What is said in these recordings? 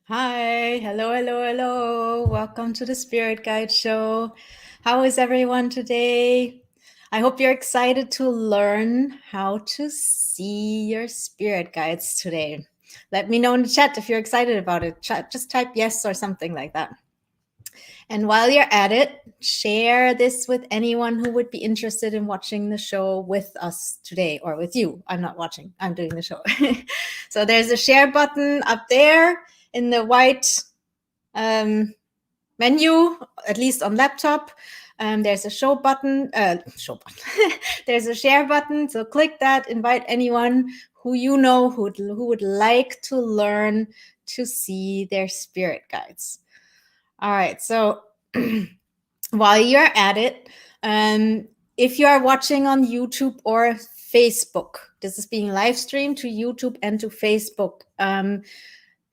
Hi, hello, hello, hello. Welcome to the Spirit Guide Show. How is everyone today? I hope you're excited to learn how to see your spirit guides today. Let me know in the chat if you're excited about it. Just type yes or something like that. And while you're at it, share this with anyone who would be interested in watching the show with us today, or with you. I'm not watching, I'm doing the show. So there's a share button up there in the white menu, at least on laptop. There's a show button. There's a share button. So click that. Invite anyone who you know who would like to learn to see their spirit guides. All right. So while you're at it, if you are watching on YouTube or Facebook, this is being live streamed to YouTube and to Facebook.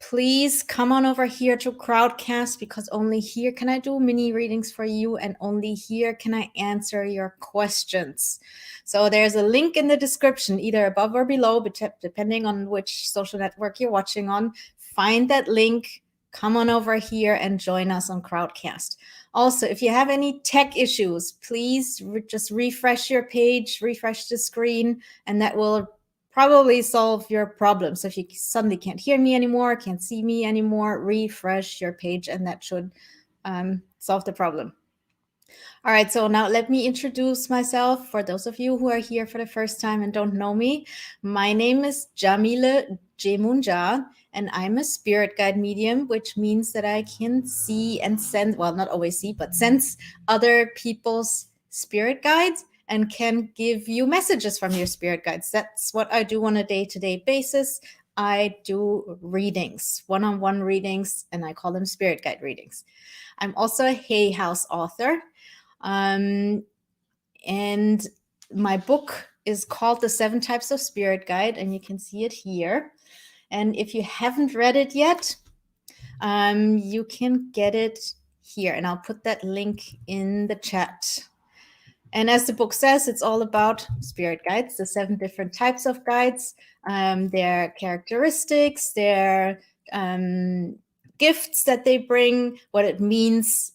Please come on over here to Crowdcast, because only here can I do mini readings for you, and only here can I answer your questions. So there's a link in the description, either above or below, depending on which social network you're watching on. Find that link, come on over here and join us on Crowdcast. Also, if you have any tech issues, please just refresh your page, refresh the screen, and that will probably solve your problem. So if you suddenly can't hear me anymore, can't see me anymore, refresh your page, and that should solve the problem. All right, so now let me introduce myself for those of you who are here for the first time and don't know me. My name is Yamile Yemoonyah, and I'm a spirit guide medium, which means that I can see and sense, well, not always see, but sense other people's spirit guides and can give you messages from your spirit guides. That's what I do on a day-to-day basis. I do readings, one-on-one readings, and I call them spirit guide readings. I'm also a Hay House author. And my book is called The 7 Types of Spirit Guide, and you can see it here. And if you haven't read it yet, you can get it here, and I'll put that link in the chat. And as the book says, it's all about spirit guides, the 7 different types of guides, their characteristics, their gifts that they bring, what it means,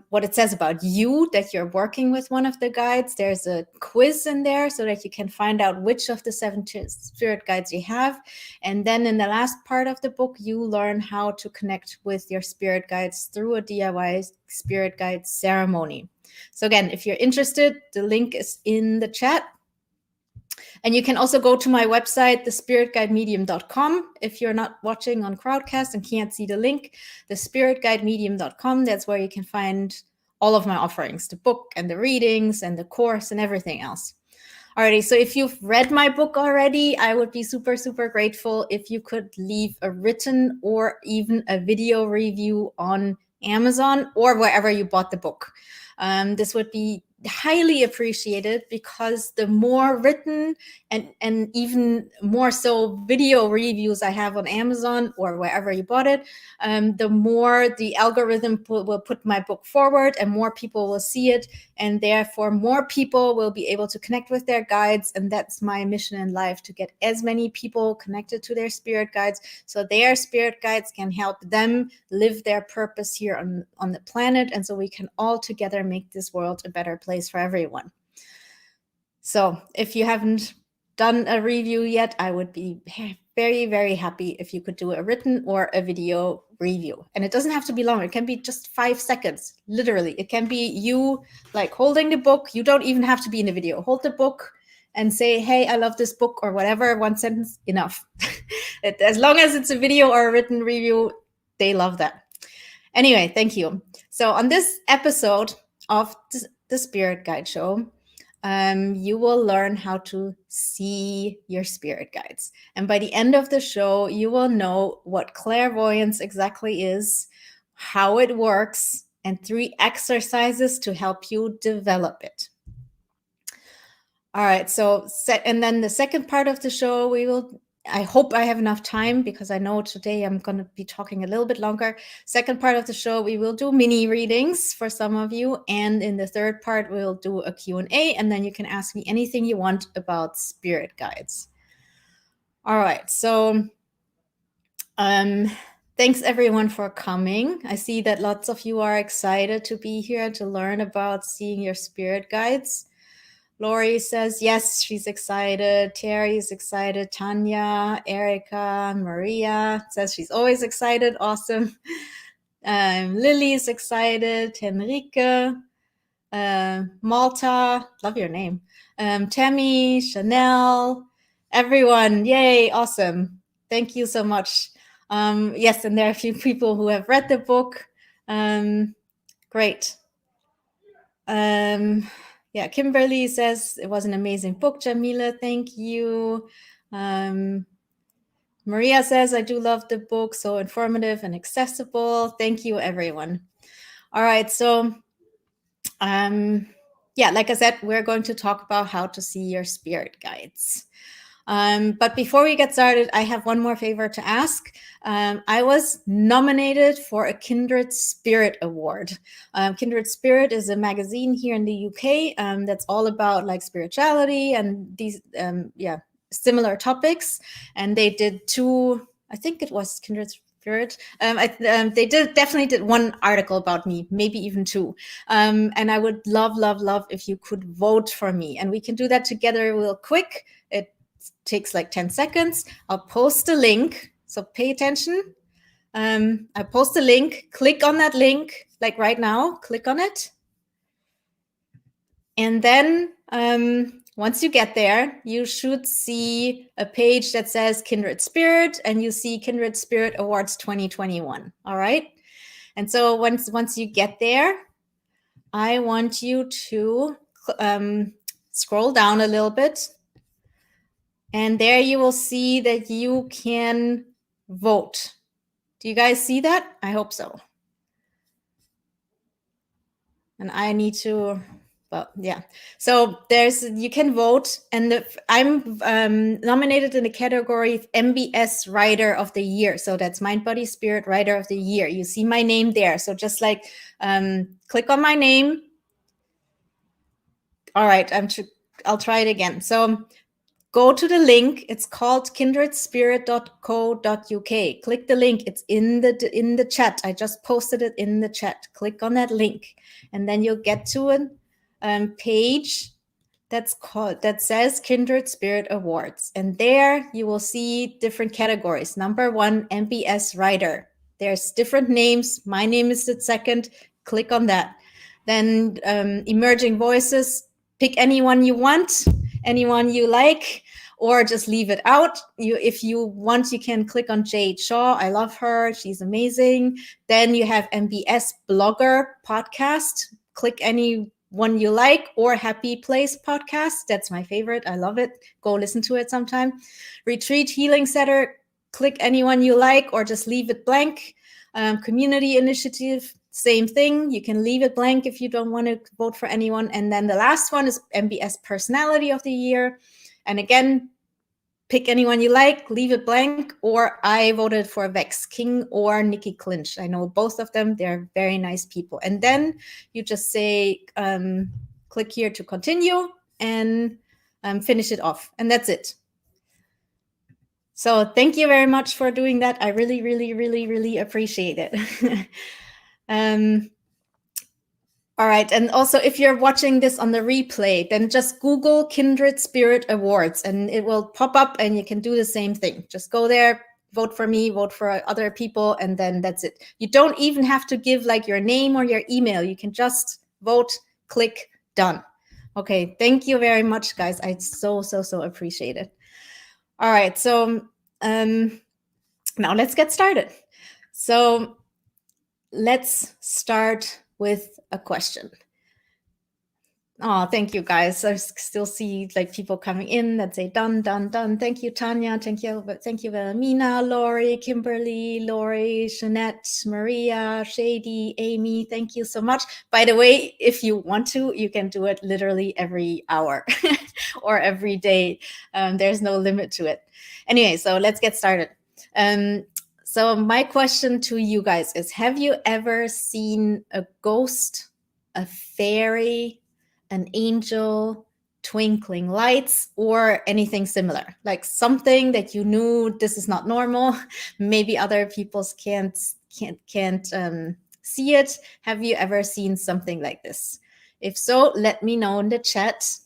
what it says about you, that you're working with one of the guides. There's a quiz in there so that you can find out which of the 7 spirit guides you have. And then in the last part of the book, you learn how to connect with your spirit guides through a DIY spirit guide ceremony. So again, if you're interested, the link is in the chat. And you can also go to my website, thespiritguidemedium.com. If you're not watching on Crowdcast and can't see the link, thespiritguidemedium.com, that's where you can find all of my offerings, the book and the readings and the course and everything else. Alrighty, so if you've read my book already, I would be super, super grateful if you could leave a written or even a video review on Amazon or wherever you bought the book. This would be highly appreciated, because the more written and even more so video reviews I have on Amazon or wherever you bought it, the more the algorithm will put my book forward and more people will see it, and therefore more people will be able to connect with their guides. And that's my mission in life, to get as many people connected to their spirit guides so their spirit guides can help them live their purpose here on the planet, and so we can all together make this world a better place for everyone. So if you haven't done a review yet, I would be very, very happy if you could do a written or a video review. And it doesn't have to be long. It can be just 5 seconds, literally. It can be you like holding the book. You don't even have to be in the video. Hold the book and say, hey, I love this book, or whatever, 1 sentence, enough. As long as it's a video or a written review, they love that. Anyway, thank you. So on this episode of the Spirit Guide Show, you will learn how to see your spirit guides. And by the end of the show, you will know what clairvoyance exactly is, how it works, and 3 exercises to help you develop it. All right, so and then the second part of the show, I hope I have enough time, because I know today I'm going to be talking a little bit longer. Second part of the show, we will do mini readings for some of you. And in the third part, we'll do a Q&A, and then you can ask me anything you want about spirit guides. All right, so thank thanks everyone for coming. I see that lots of you are excited to be here to learn about seeing your spirit guides. Lori says, yes, she's excited. Terry is excited. Tanya, Erica, Maria says she's always excited. Awesome. Lily is excited. Henrike, Malta, love your name. Tammy, Chanel, everyone, yay, awesome. Thank you so much. Yes, and there are a few people who have read the book. Great. Yeah, Kimberly says it was an amazing book, Yamile, thank you. Maria says, I do love the book, so informative and accessible. Thank you, everyone. All right, so yeah, like I said, we're going to talk about how to see your spirit guides. But before we get started, I have one more favor to ask. I was nominated for a Kindred Spirit Award. Kindred Spirit is a magazine here in the UK that's all about like spirituality and these, similar topics. And they did two, I think it was Kindred Spirit. They definitely did one article about me, maybe even two. And I would love if you could vote for me. And we can do that together real quick. It takes like 10 seconds. I'll post a link. So pay attention. I post a link. Click on that link, like right now. Click on it. And then once you get there, you should see a page that says Kindred Spirit, and you see Kindred Spirit Awards 2021. All right. And so once you get there, I want you to scroll down a little bit. And there you will see that you can vote. Do you guys see that? I hope so. And I need to, well, yeah. So you can vote. And I'm nominated in the category MBS Writer of the Year. So that's Mind, Body, Spirit Writer of the Year. You see my name there. So just like click on my name. All right, I'll try it again. So go to the link. It's called kindredspirit.co.uk. Click the link. It's in the chat. I just posted it in the chat. Click on that link, and then you'll get to a page that says Kindred Spirit Awards. And there you will see different categories. Number 1, MBS Writer. There's different names. My name is the second. Click on that. Then Emerging Voices. Pick anyone you want, anyone you like, or just leave it out. If you want, you can click on Jade Shaw. I love her. She's amazing. Then you have MBS Blogger Podcast. Click any one you like, or Happy Place Podcast. That's my favorite. I love it. Go listen to it sometime. Retreat Healing Center. Click anyone you like, or just leave it blank. Community Initiative. Same thing. You can leave it blank if you don't want to vote for anyone. And then the last one is MBS Personality of the Year. And again, pick anyone you like, leave it blank, or I voted for Vex King or Nikki Clinch. I know both of them. They're very nice people. And then you just say, click here to continue and finish it off. And that's it. So thank you very much for doing that. I really appreciate it. All right. And also, if you're watching this on the replay, then just Google Kindred Spirit Awards and it will pop up and you can do the same thing. Just go there, vote for me, vote for other people, and then that's it. You don't even have to give like your name or your email. You can just vote, click, done. Okay. Thank you very much, guys. I so appreciate it. All right. So now let's get started. So let's start with a question. Oh, thank you, guys. I still see like people coming in that say done. Thank you, Tanya. Thank you, Wilhelmina, Lori, Kimberly, Lori, Jeanette, Maria, Shady, Amy. Thank you so much. By the way, if you want to, you can do it literally every hour or every day. There's no limit to it. Anyway, so let's get started. So my question to you guys is, have you ever seen a ghost, a fairy, an angel, twinkling lights, or anything similar, like something that you knew this is not normal. Maybe other people can't see it. Have you ever seen something like this? If so, let me know in the chat.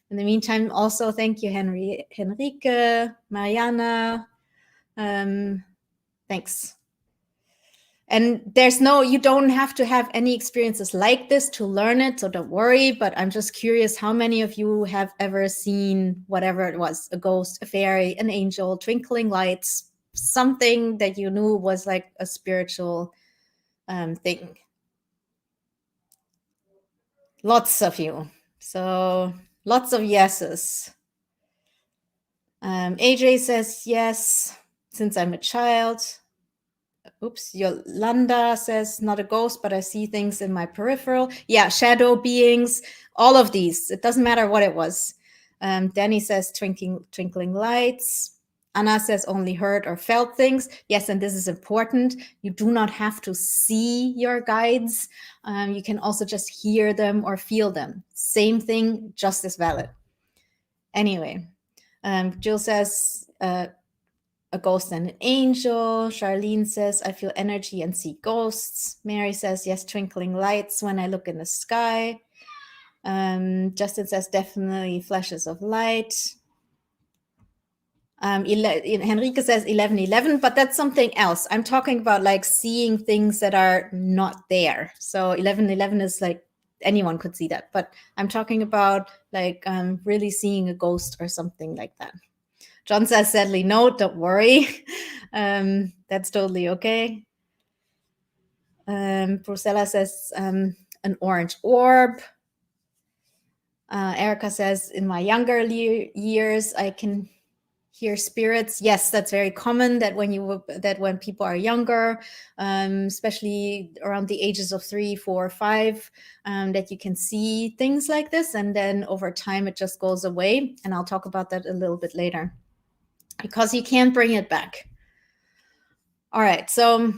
In the meantime, also thank you, Henrike, Mariana. Thanks. And you don't have to have any experiences like this to learn it, so don't worry. But I'm just curious, how many of you have ever seen whatever it was, a ghost, a fairy, an angel, twinkling lights, something that you knew was like a spiritual thing? Lots of you. So lots of yeses. AJ says yes, since I'm a child. Oops, Yolanda says, not a ghost, but I see things in my peripheral. Yeah, shadow beings, all of these. It doesn't matter what it was. Danny says, twinkling lights. Anna says, only heard or felt things. Yes, and this is important. You do not have to see your guides. You can also just hear them or feel them. Same thing, just as valid. Anyway, Jill says, a ghost and an angel. Charlene says, I feel energy and see ghosts. Mary says, yes, twinkling lights when I look in the sky. Justin says, definitely flashes of light. Henrike says 11:11, but that's something else. I'm talking about like seeing things that are not there. So 11:11 is like anyone could see that, but I'm talking about like really seeing a ghost or something like that. John says, sadly, no, don't worry. That's totally okay. Priscilla says, an orange orb. Erica says, in my younger years, I can hear spirits. Yes, that's very common that when people are younger, especially around the ages of 3, 4, 5, that you can see things like this. And then over time, it just goes away. And I'll talk about that a little bit later, because you can't bring it back. All right, so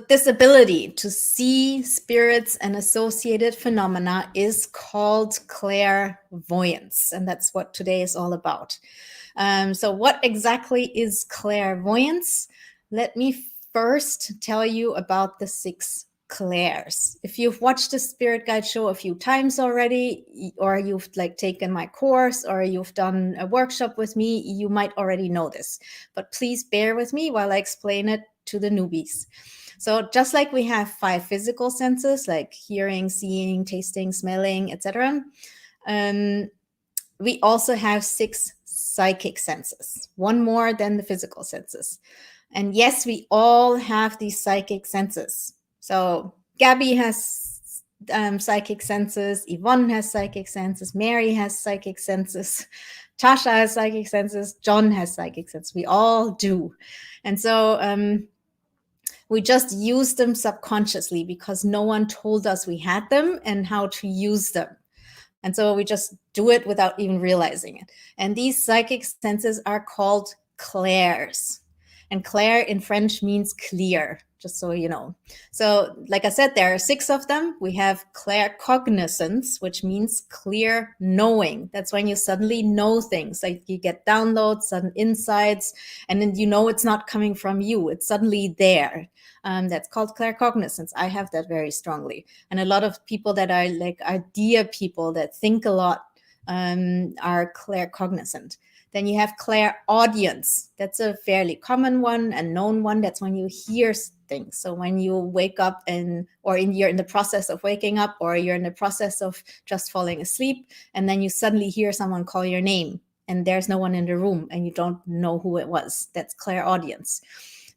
this ability to see spirits and associated phenomena is called clairvoyance, and that's what today is all about. So what exactly is clairvoyance? Let me first tell you about the 6 clairs. If you've watched the Spirit Guide show a few times already, or you've like taken my course, or you've done a workshop with me, you might already know this. But please bear with me while I explain it to the newbies. So just like we have 5 physical senses, like hearing, seeing, tasting, smelling, etc., we also have 6 psychic senses, one more than the physical senses. And yes, we all have these psychic senses. So Gabby has psychic senses, Yvonne has psychic senses, Mary has psychic senses, Tasha has psychic senses, John has psychic senses. We all do. And so we just use them subconsciously because no one told us we had them and how to use them. And so we just do it without even realizing it. And these psychic senses are called clairs. And clair in French means clear, just so you know. So like I said, there are 6 of them. We have claircognizance, which means clear knowing. That's when you suddenly know things, like you get downloads, sudden insights, and then you know it's not coming from you. It's suddenly there. That's called claircognizance. I have that very strongly. And a lot of people that are like idea people that think a lot are claircognizant. Then you have clairaudience. That's a fairly common one and known one. That's when you hear things. So when you wake up you're in the process of waking up, or you're in the process of just falling asleep, and then you suddenly hear someone call your name and there's no one in the room and you don't know who it was. That's clairaudience.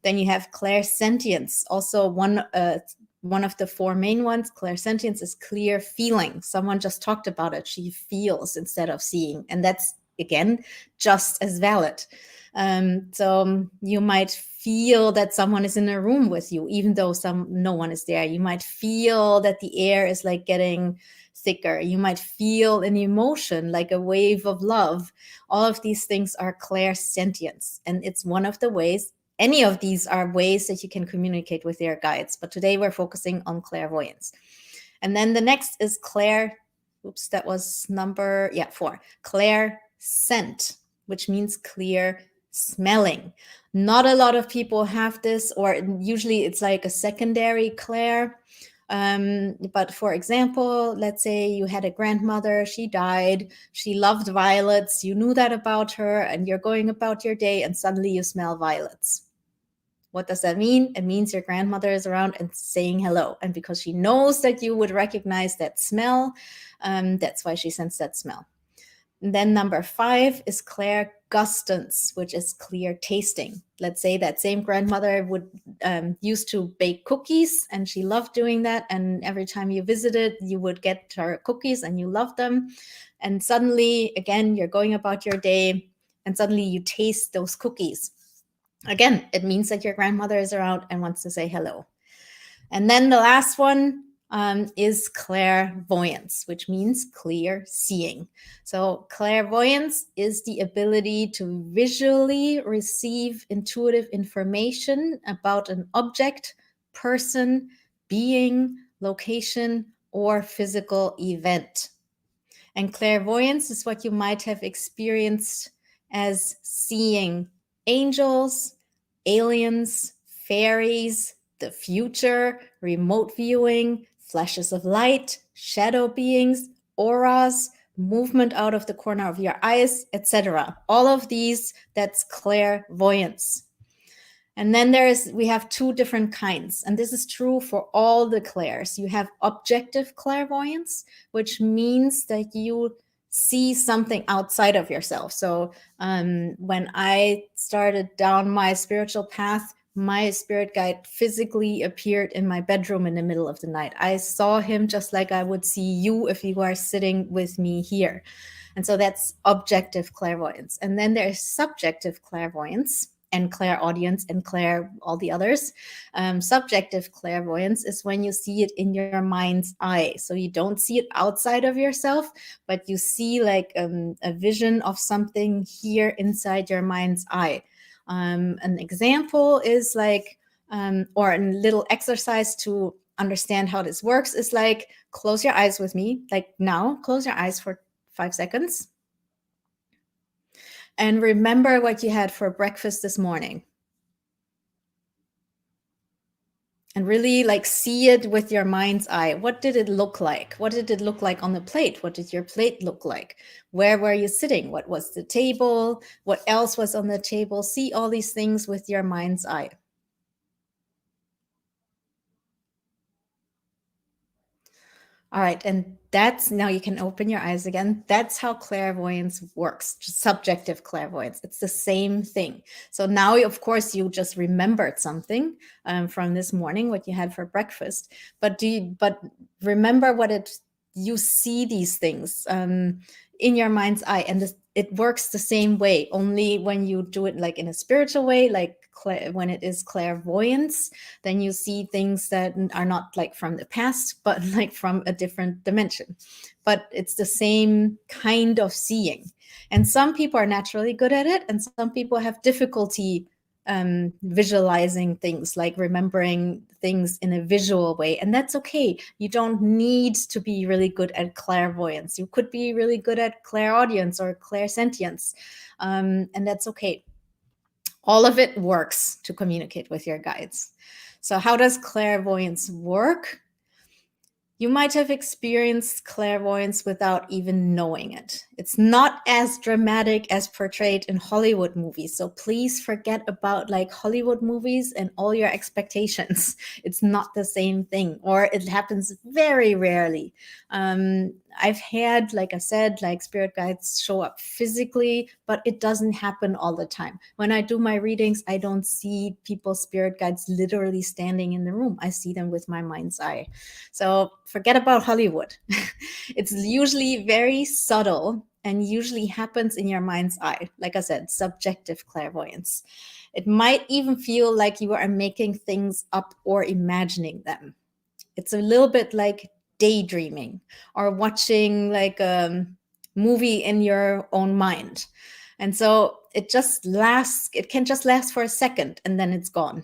Then you have clairsentience, also one of the 4 main ones. Clairsentience is clear feeling. Someone just talked about it. She feels instead of seeing. And that's, again, just as valid. So you might feel that someone is in a room with you, even though no one is there. You might feel that the air is like getting thicker. You might feel an emotion, like a wave of love. All of these things are clairsentience. And it's one of the ways. Any of these are ways that you can communicate with your guides. But today we're focusing on clairvoyance. And then the next is oops, that was number 4, clairscent, which means clear smelling. Not a lot of people have this, or usually it's like a secondary clair. But for example, let's say you had a grandmother, she died, she loved violets, you knew that about her, and you're going about your day and suddenly you smell violets. What does that mean? It means your grandmother is around and saying hello. And because she knows that you would recognize that smell, that's why she sends that smell. And then number 5 is clairgustance, which is clear tasting. Let's say that same grandmother would used to bake cookies, and she loved doing that. And every time you visited, you would get her cookies and you loved them. And suddenly, again, you're going about your day and suddenly you taste those cookies. Again, it means that your grandmother is around and wants to say hello. And then the last one is clairvoyance, which means clear seeing. So clairvoyance is the ability to visually receive intuitive information about an object, person, being, location, or physical event. And clairvoyance is what you might have experienced as seeing angels, aliens, fairies, the future, remote viewing, flashes of light, shadow beings, auras, movement out of the corner of your eyes, etc. All of these, that's clairvoyance. And then we have 2 different kinds, and this is true for all the clairs. You have objective clairvoyance, which means that you see something outside of yourself. So when I started down my spiritual path, my spirit guide physically appeared in my bedroom in the middle of the night. I saw him just like I would see you if you are sitting with me here. And so that's objective clairvoyance. And then there's subjective clairvoyance, and clairaudience, and all the others. Subjective clairvoyance is when you see it in your mind's eye. So you don't see it outside of yourself, but you see like a vision of something here inside your mind's eye. An example is like, or a little exercise to understand how this works is like, close your eyes with me. Like now, close your eyes for 5 seconds. And remember what you had for breakfast this morning. And really like see it with your mind's eye. What did it look like? What did it look like on the plate? What did your plate look like? Where were you sitting? What was the table? What else was on the table? See all these things with your mind's eye. All right, and that's, now you can open your eyes again. That's how clairvoyance works, just subjective clairvoyance. It's the same thing. So now, of course, you just remembered something from this morning, what you had for breakfast. But remember you see these things in your mind's eye, and it works the same way. Only when you do it like in a spiritual way, like when it is clairvoyance, then you see things that are not like from the past, but like from a different dimension. But it's the same kind of seeing. And some people are naturally good at it, and some people have difficulty visualizing things, like remembering things in a visual way. And that's okay. You don't need to be really good at clairvoyance. You could be really good at clairaudience or clairsentience, and that's okay. All of it works to communicate with your guides. So how does clairvoyance work? You might have experienced clairvoyance without even knowing it. It's not as dramatic as portrayed in Hollywood movies. So please forget about like Hollywood movies and all your expectations. It's not the same thing, or it happens very rarely. I've had, like I said, like spirit guides show up physically, but it doesn't happen all the time. When I do my readings, I don't see people's spirit guides literally standing in the room. I see them with my mind's eye. So forget about Hollywood. It's usually very subtle and usually happens in your mind's eye. Like I said, subjective clairvoyance. It might even feel like you are making things up or imagining them. It's a little bit like daydreaming or watching like a movie in your own mind. And so it can just last for a second and then it's gone.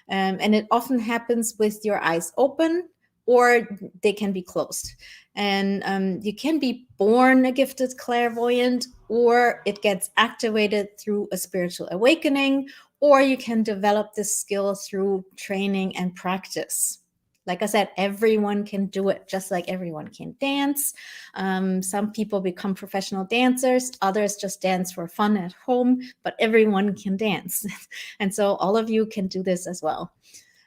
And it often happens with your eyes open or they can be closed. And you can be born a gifted clairvoyant, or it gets activated through a spiritual awakening, or you can develop this skill through training and practice. Like I said, everyone can do it, just like everyone can dance. Some people become professional dancers, others just dance for fun at home, but everyone can dance. And so all of you can do this as well.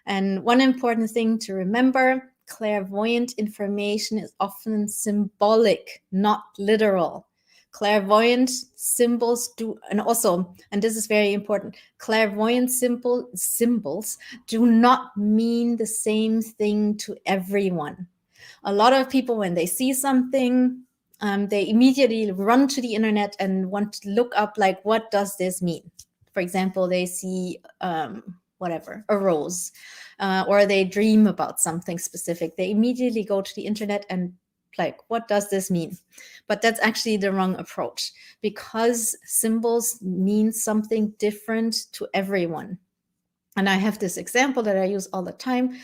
And one important thing to remember, clairvoyant information is often symbolic, not literal. Clairvoyant symbols do, and also, and this is very important, clairvoyant symbols do not mean the same thing to everyone. A lot of people, when they see something, they immediately run to the internet and want to look up, like, what does this mean? For example, they see whatever, a rose, or they dream about something specific. They immediately go to the internet and like, what does this mean? But that's actually the wrong approach, because symbols mean something different to everyone. And I have this example that I use all the time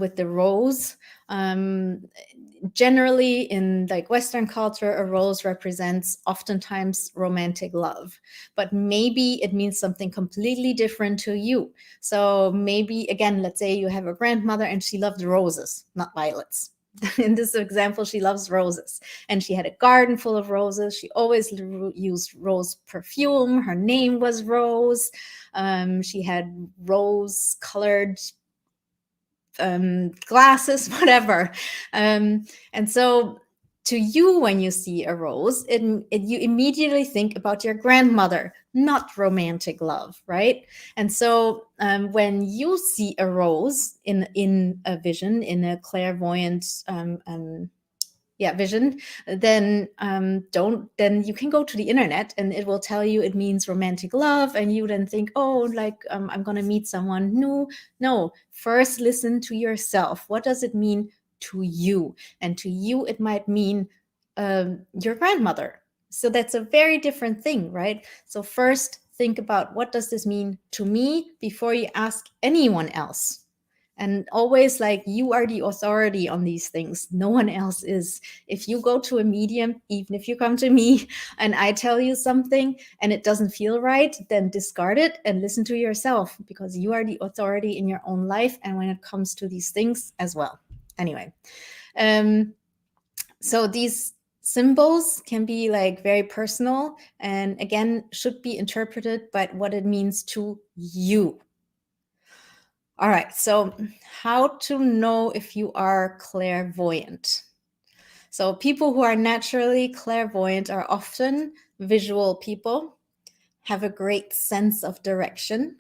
with the rose. Generally, in like Western culture, a rose represents oftentimes romantic love, but maybe it means something completely different to you. So maybe, again, let's say you have a grandmother and she loved roses, not violets. In this example, she loves roses, and she had a garden full of roses. She always used rose perfume. Her name was Rose. She had rose-colored glasses, whatever. And so to you, when you see a rose, you immediately think about your grandmother, not romantic love, right? And so when you see a rose in a vision, in a clairvoyant vision, then then you can go to the internet and it will tell you it means romantic love, and you then think, oh, like I'm gonna meet someone new. No, first listen to yourself. What does it mean to you? And to you, it might mean your grandmother. So that's a very different thing, right? So first think about, what does this mean to me, before you ask anyone else. And always, like, you are the authority on these things. No one else is. If you go to a medium, even if you come to me and I tell you something and it doesn't feel right, then discard it and listen to yourself, because you are the authority in your own life and when it comes to these things as well. Anyway, so these symbols can be like very personal, and again, should be interpreted by what it means to you. All right, so how to know if you are clairvoyant? So people who are naturally clairvoyant are often visual people, have a great sense of direction,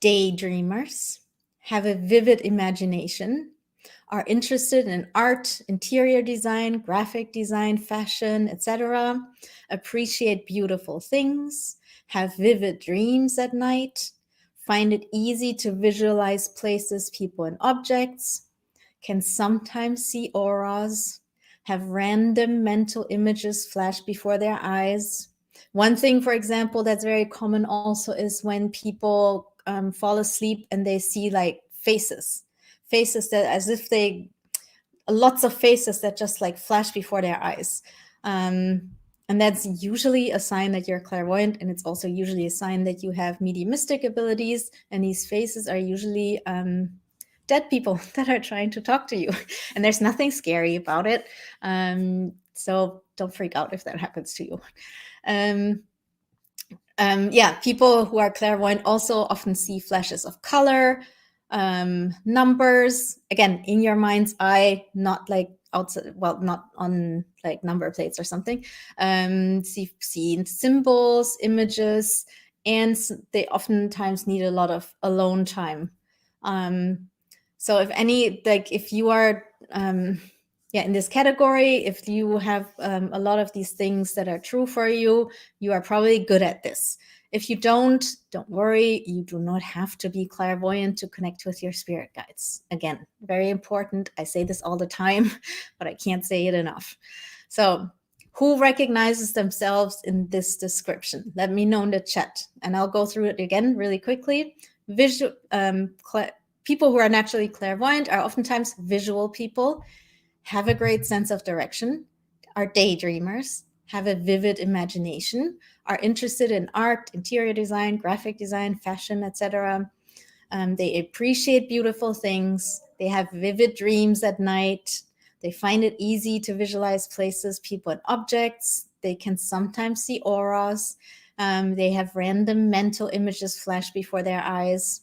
daydreamers, have a vivid imagination, are interested in art, interior design, graphic design, fashion, etc., appreciate beautiful things, have vivid dreams at night, find it easy to visualize places, people, and objects, can sometimes see auras, have random mental images flash before their eyes. One thing, for example, that's very common also is when people fall asleep and they see like faces that, as if they, lots of faces that just like flash before their eyes. And that's usually a sign that you're clairvoyant, and it's also usually a sign that you have mediumistic abilities, and these faces are usually dead people that are trying to talk to you. And there's nothing scary about it. So don't freak out if that happens to you. People who are clairvoyant also often see flashes of color, numbers, again, in your mind's eye, not like outside, well, not on like number plates or something. See symbols, images, and they oftentimes need a lot of alone time. So if you are in this category, if you have a lot of these things that are true for you, you are probably good at this. If you don't worry. You do not have to be clairvoyant to connect with your spirit guides. Again, very important. I say this all the time, but I can't say it enough. So who recognizes themselves in this description? Let me know in the chat, and I'll go through it again really quickly. people who are naturally clairvoyant are oftentimes visual people, have a great sense of direction, are daydreamers, have a vivid imagination, are interested in art, interior design, graphic design, fashion, etc. They appreciate beautiful things. They have vivid dreams at night. They find it easy to visualize places, people, and objects. They can sometimes see auras. They have random mental images flash before their eyes.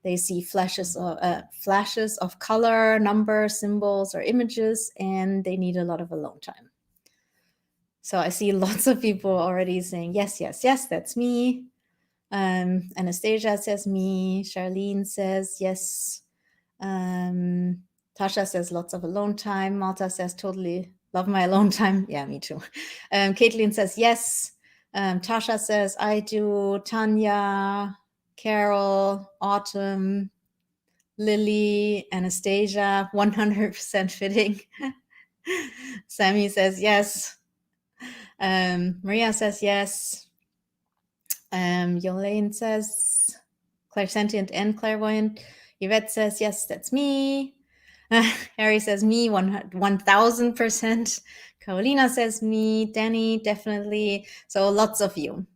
They see flashes of color, numbers, symbols, or images, and they need a lot of alone time. So I see lots of people already saying, yes, yes, yes, that's me. Anastasia says me. Charlene says yes. Tasha says lots of alone time. Malta says totally love my alone time. Yeah, me too. Caitlin says yes. Tasha says I do. Tanya, Carol, Autumn, Lily, Anastasia, 100% fitting. Sammy says yes. Maria says yes. Yolaine says clairsentient and clairvoyant. Yvette says yes, that's me. Harry says me, 1000%. Carolina says me. Danny, definitely. So lots of you.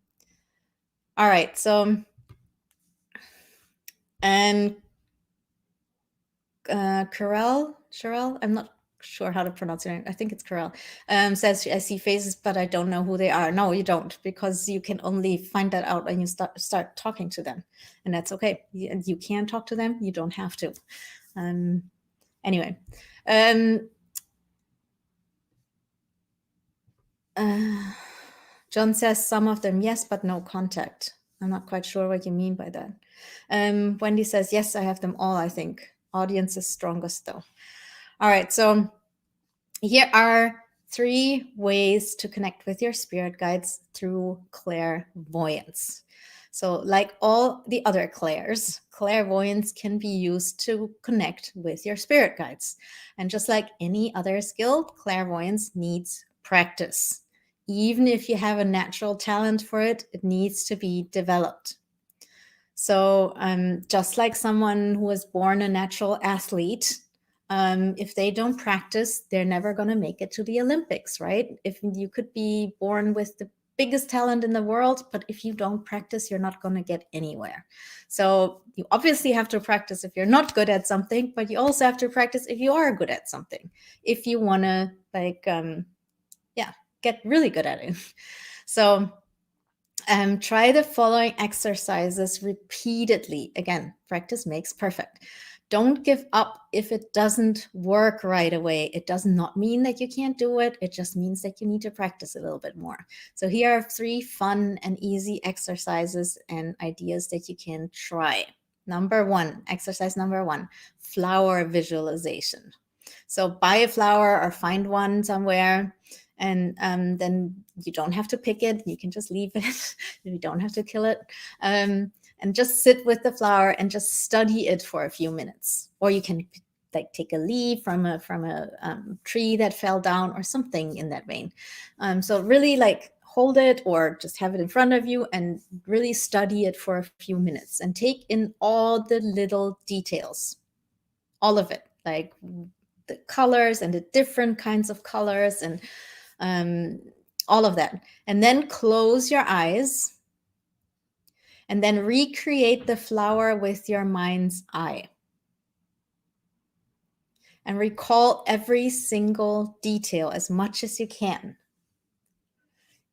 All right. So, and Sherelle, I'm not sure how to pronounce your name. I think it's Carell. Says I see faces, but I don't know who they are. No, you don't, because you can only find that out when you start talking to them, and that's okay. You can talk to them. You don't have to. Anyway. John says some of them yes, but no contact. I'm not quite sure what you mean by that. Wendy says yes, I have them all. I think audience is strongest though. All right, so here are 3 ways to connect with your spirit guides through clairvoyance. So like all the other clairs, clairvoyance can be used to connect with your spirit guides. And just like any other skill, clairvoyance needs practice. Even if you have a natural talent for it, it needs to be developed. So just like someone who was born a natural athlete, if they don't practice, they're never going to make it to the Olympics, right? If you could be born with the biggest talent in the world, but if you don't practice, you're not going to get anywhere. So you obviously have to practice if you're not good at something, but you also have to practice if you are good at something, if you want to get really good at it. So try the following exercises repeatedly. Again, practice makes perfect. Don't give up if it doesn't work right away. It does not mean that you can't do it. It just means that you need to practice a little bit more. So here are 3 fun and easy exercises and ideas that you can try. Exercise number 1, flower visualization. So buy a flower or find one somewhere, and then you don't have to pick it. You can just leave it. You don't have to kill it. And just sit with the flower and just study it for a few minutes. Or you can take a leaf from a tree that fell down or something in that vein. So really hold it or just have it in front of you and really study it for a few minutes and take in all the little details, all of it, like the colors and the different kinds of colors and all of that. And then close your eyes and then recreate the flower with your mind's eye. And recall every single detail as much as you can.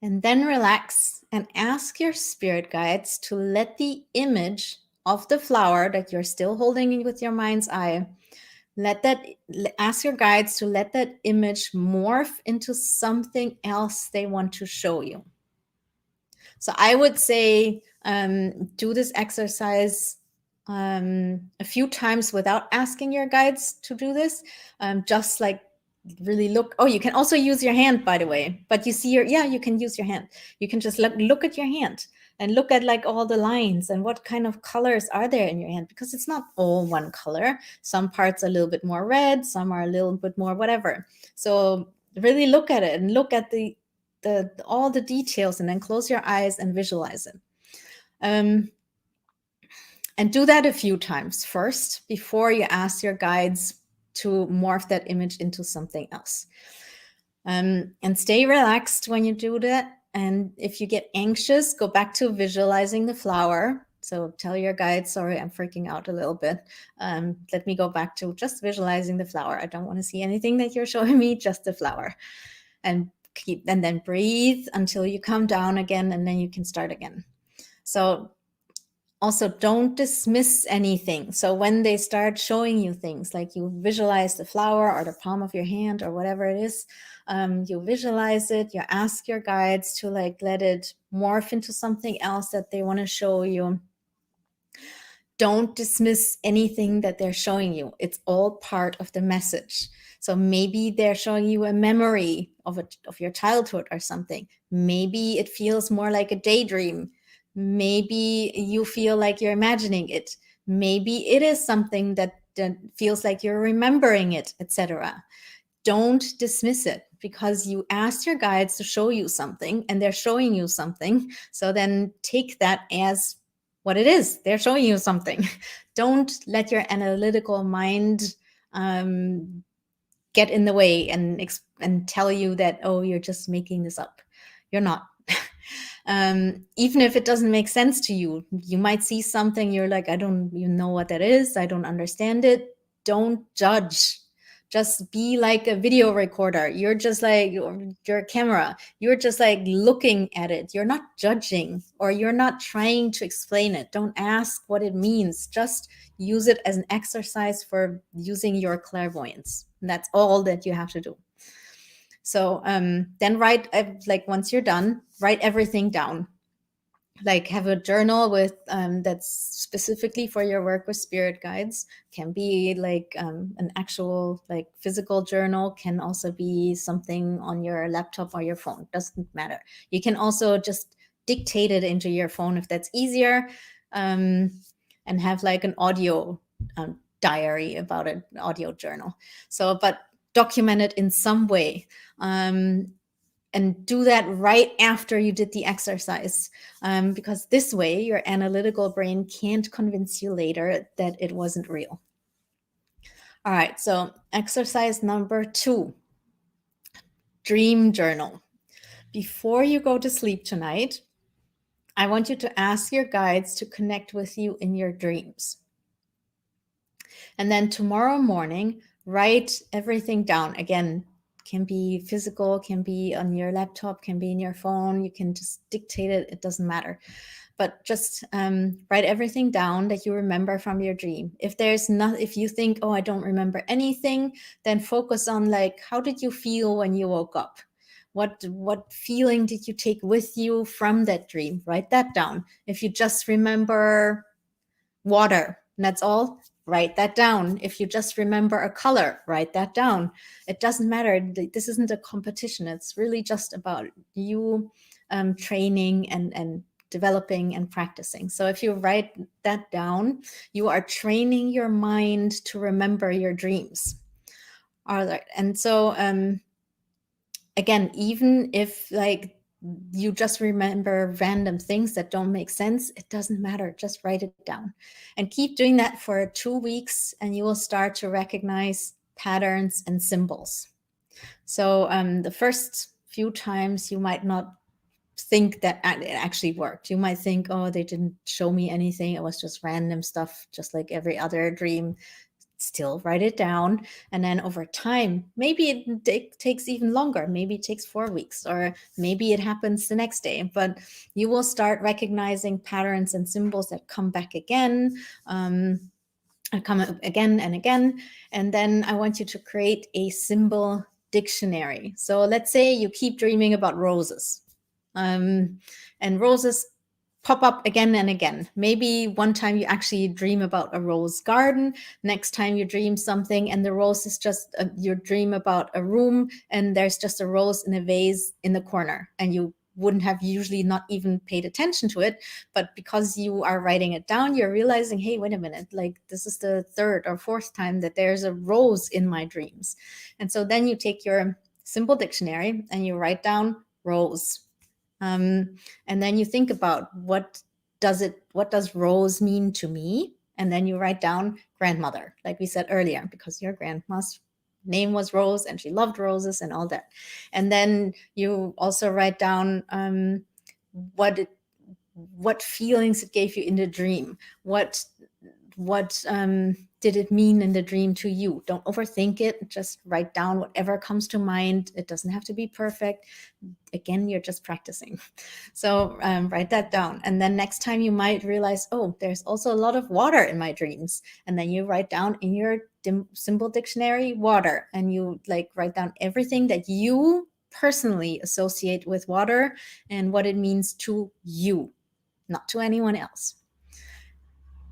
And then relax and ask your spirit guides to let the image of the flower that you're still holding with your mind's eye, ask your guides to let that image morph into something else they want to show you. So I would say do this exercise a few times without asking your guides to do this. Just really look. Oh, you can also use your hand, by the way. But you see you can use your hand. You can just look at your hand and look at all the lines and what kind of colors are there in your hand, because it's not all one color. Some parts are a little bit more red, some are a little bit more whatever. So really look at it and look at all the details, and then close your eyes and visualize it. And do that a few times first before you ask your guides to morph that image into something else. And stay relaxed when you do that. And if you get anxious, go back to visualizing the flower. So tell your guide, sorry, I'm freaking out a little bit. Let me go back to just visualizing the flower. I don't want to see anything that you're showing me, just the flower. And then breathe until you calm down again, and then you can start again. So also, don't dismiss anything. So when they start showing you things, like you visualize the flower or the palm of your hand or whatever it is, you visualize it, you ask your guides to like let it morph into something else that they want to show you. Don't dismiss anything that they're showing you. It's all part of the message. So maybe they're showing you a memory of your childhood or something. Maybe it feels more like a daydream. Maybe you feel like you're imagining it. Maybe it is something that feels like you're remembering it, etc. Don't dismiss it, because you asked your guides to show you something and they're showing you something. So then take that as what it is. They're showing you something. Don't let your analytical mind get in the way and tell you that, oh, you're just making this up. You're not. Even if it doesn't make sense to you, you might see something, you're like, I don't even know what that is. I don't understand it. Don't judge. Just be like a video recorder. You're just like your camera. You're just like looking at it. You're not judging, or you're not trying to explain it. Don't ask what it means. Just use it as an exercise for using your clairvoyance. And that's all that you have to do. So then write, like once you're done, write everything down. Like have a journal with that's specifically for your work with spirit guides. Can be like an actual like physical journal, can also be something on your laptop or your phone, doesn't matter. You can also just dictate it into your phone if that's easier, and have like an audio diary about it, an audio journal. So but document it in some way. And do that right after you did the exercise, because this way your analytical brain can't convince you later that it wasn't real. All right, so exercise number 2, dream journal. Before you go to sleep tonight, I want you to ask your guides to connect with you in your dreams. And then tomorrow morning, write everything down. Again, can be physical, can be on your laptop, can be in your phone. You can just dictate it. It doesn't matter. But just write everything down that you remember from your dream. If you think, oh, I don't remember anything, then focus on like, how did you feel when you woke up? What feeling did you take with you from that dream? Write that down. If you just remember water, and that's all, write that down. If you just remember a color, write that down. It doesn't matter. This isn't a competition. It's really just about you training and developing and practicing. So if you write that down, you are training your mind to remember your dreams. All right. And so again, even if like you just remember random things that don't make sense, it doesn't matter. Just write it down and keep doing that for 2 weeks, and you will start to recognize patterns and symbols. So the first few times you might not think that it actually worked. You might think, oh, they didn't show me anything. It was just random stuff, just like every other dream. Still write it down. And then over time, maybe it takes even longer. Maybe it takes 4 weeks, or maybe it happens the next day. But you will start recognizing patterns and symbols that come back again, come again and again. And then I want you to create a symbol dictionary. So let's say you keep dreaming about roses. And roses pop up again and again. Maybe one time you actually dream about a rose garden. Next time you dream something and the rose is just your dream about a room, and there's just a rose in a vase in the corner, and you wouldn't have usually not even paid attention to it. But because you are writing it down, you're realizing, hey, wait a minute, like this is the 3rd or 4th time that there's a rose in my dreams. And so then you take your symbol dictionary and you write down rose. And then you think about what does rose mean to me? And then you write down grandmother, like we said earlier, because your grandma's name was Rose and she loved roses and all that. And then you also write down what feelings it gave you in the dream. What did it mean in the dream to you? Don't overthink it. Just write down whatever comes to mind. It doesn't have to be perfect. Again, you're just practicing. So write that down. And then next time you might realize, oh, there's also a lot of water in my dreams. And then you write down in your symbol dictionary water, and you like write down everything that you personally associate with water and what it means to you, not to anyone else.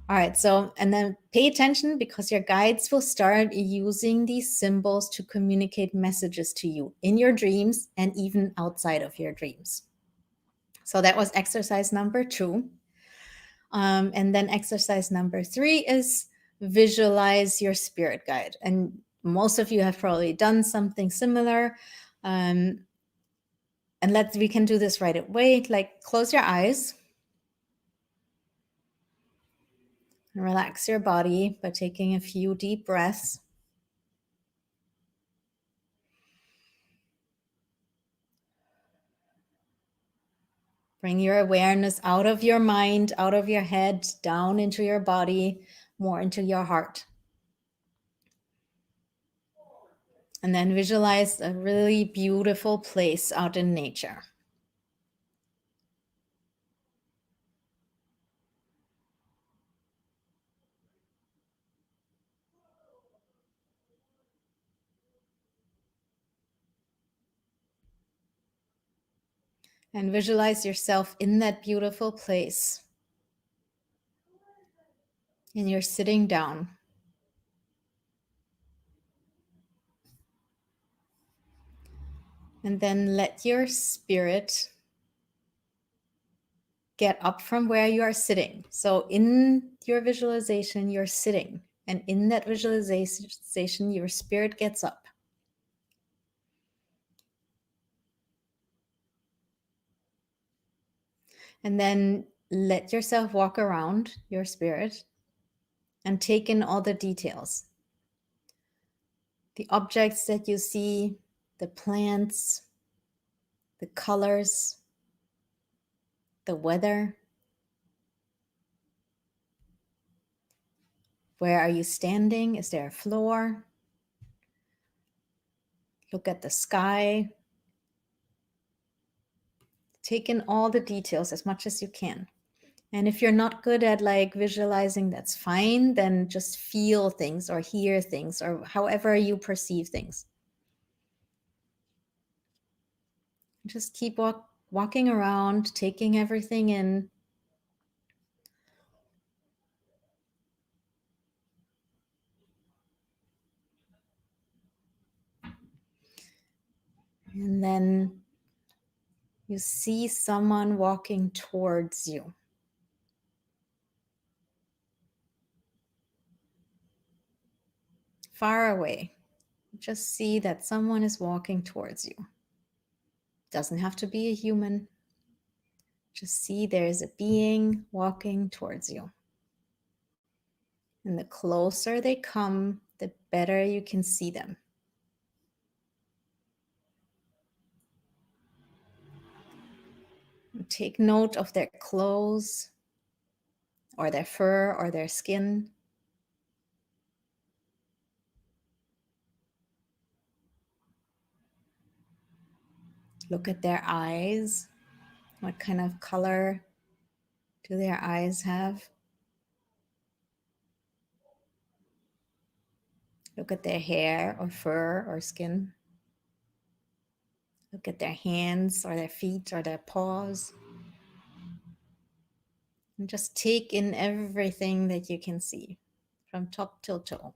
All right, so, and then pay attention, because your guides will start using these symbols to communicate messages to you in your dreams and even outside of your dreams. So that was exercise number 2. And then exercise number 3 is visualize your spirit guide. And most of you have probably done something similar. And we can do this right away. Like, close your eyes. Relax your body by taking a few deep breaths. Bring your awareness out of your mind, out of your head, down into your body, more into your heart. And then visualize a really beautiful place out in nature. And visualize yourself in that beautiful place. And you're sitting down. And then let your spirit get up from where you are sitting. So in your visualization, you're sitting. And in that visualization, your spirit gets up. And then let yourself walk around your spirit and take in all the details. The objects that you see, the plants, the colors, the weather. Where are you standing? Is there a floor? Look at the sky. Take in all the details as much as you can. And if you're not good at like visualizing, that's fine. Then just feel things or hear things or however you perceive things. Just keep walking around, taking everything in. And then you see someone walking towards you. Far away. Just see that someone is walking towards you. Doesn't have to be a human. Just see there's a being walking towards you. And the closer they come, the better you can see them. Take note of their clothes or their fur or their skin. Look at their eyes. What kind of color do their eyes have? Look at their hair or fur or skin. Look at their hands or their feet or their paws. And just take in everything that you can see from top till toe.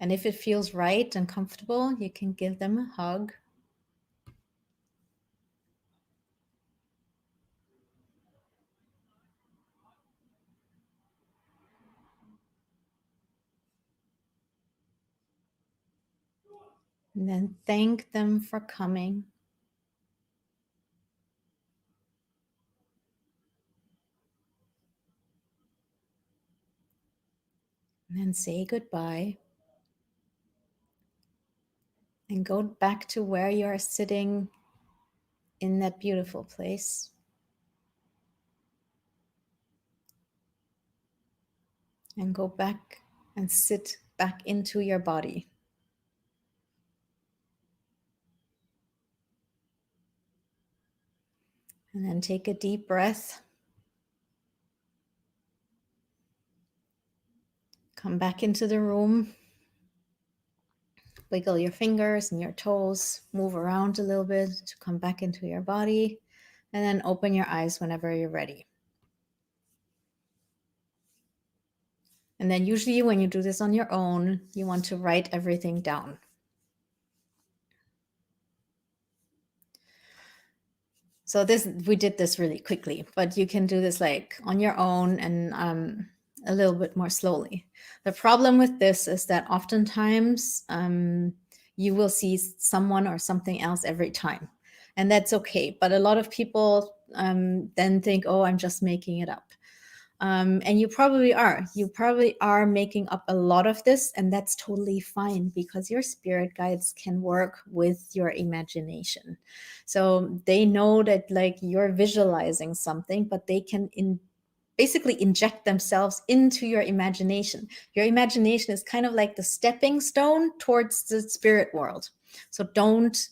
And if it feels right and comfortable, you can give them a hug. And then thank them for coming. And then say goodbye. And go back to where you are sitting in that beautiful place. And go back and sit back into your body. And then take a deep breath. Come back into the room. Wiggle your fingers and your toes. Move around a little bit to come back into your body. And then open your eyes whenever you're ready. And then usually when you do this on your own, you want to write everything down. So we did this really quickly, but you can do this like on your own and a little bit more slowly. The problem with this is that oftentimes you will see someone or something else every time, and that's okay. But a lot of people then think, oh, I'm just making it up. And you probably are. You probably are making up a lot of this, and that's totally fine because your spirit guides can work with your imagination. So they know that like you're visualizing something, but they can basically inject themselves into your imagination. Your imagination is kind of like the stepping stone towards the spirit world. So don't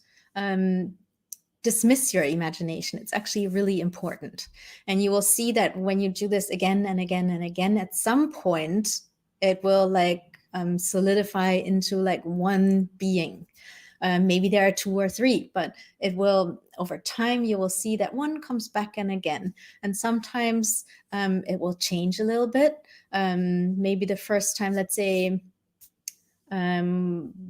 dismiss your imagination. It's actually really important. And you will see that when you do this again and again and again, at some point, it will like solidify into like one being. Maybe there are two or three, but it will, over time, you will see that one comes back and again. And sometimes it will change a little bit. Maybe the first time, let's say,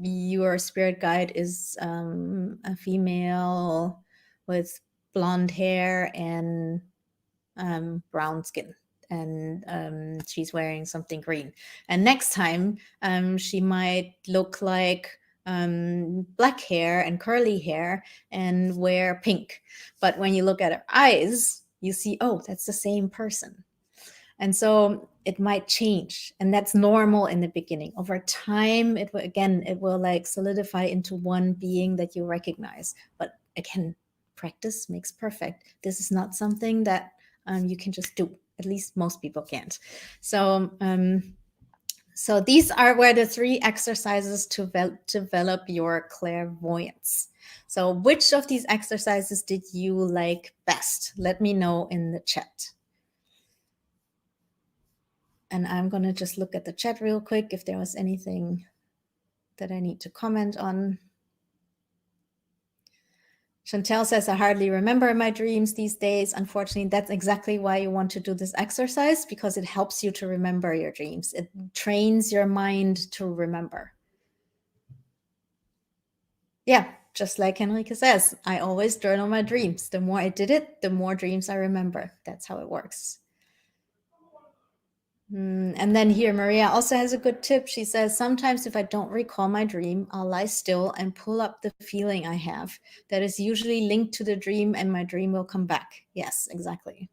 your spirit guide is a female with blonde hair and brown skin, and she's wearing something green. And next time she might look like black hair and curly hair and wear pink. But when you look at her eyes, you see, oh, that's the same person. And so it might change, and that's normal in the beginning. Over time, it will like solidify into one being that you recognize. But again, practice makes perfect. This is not something that you can just do. At least most people can't. So so these are where the 3 exercises to develop your clairvoyance. So which of these exercises did you like best? Let me know in the chat. And I'm going to just look at the chat real quick if there was anything that I need to comment on. Chantel says, I hardly remember my dreams these days. Unfortunately, that's exactly why you want to do this exercise, because it helps you to remember your dreams. It trains your mind to remember. Yeah, just like Enrique says, I always journal my dreams. The more I did it, the more dreams I remember. That's how it works. And then here, Maria also has a good tip. She says, sometimes if I don't recall my dream, I'll lie still and pull up the feeling I have. That is usually linked to the dream, and my dream will come back. Yes, exactly.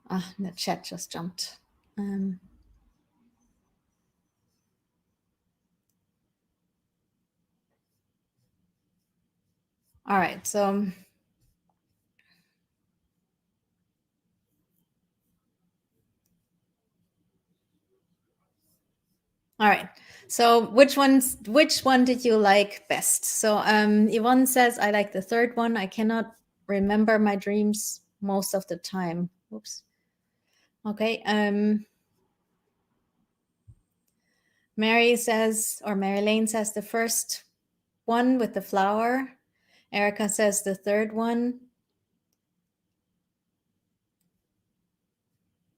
Ah, the chat just jumped. All right, so all right. So which one did you like best? So Yvonne says, I like the third one. I cannot remember my dreams most of the time. Oops. Okay. Mary says, or Mary Lane says, the first one with the flower. Erica says the third one.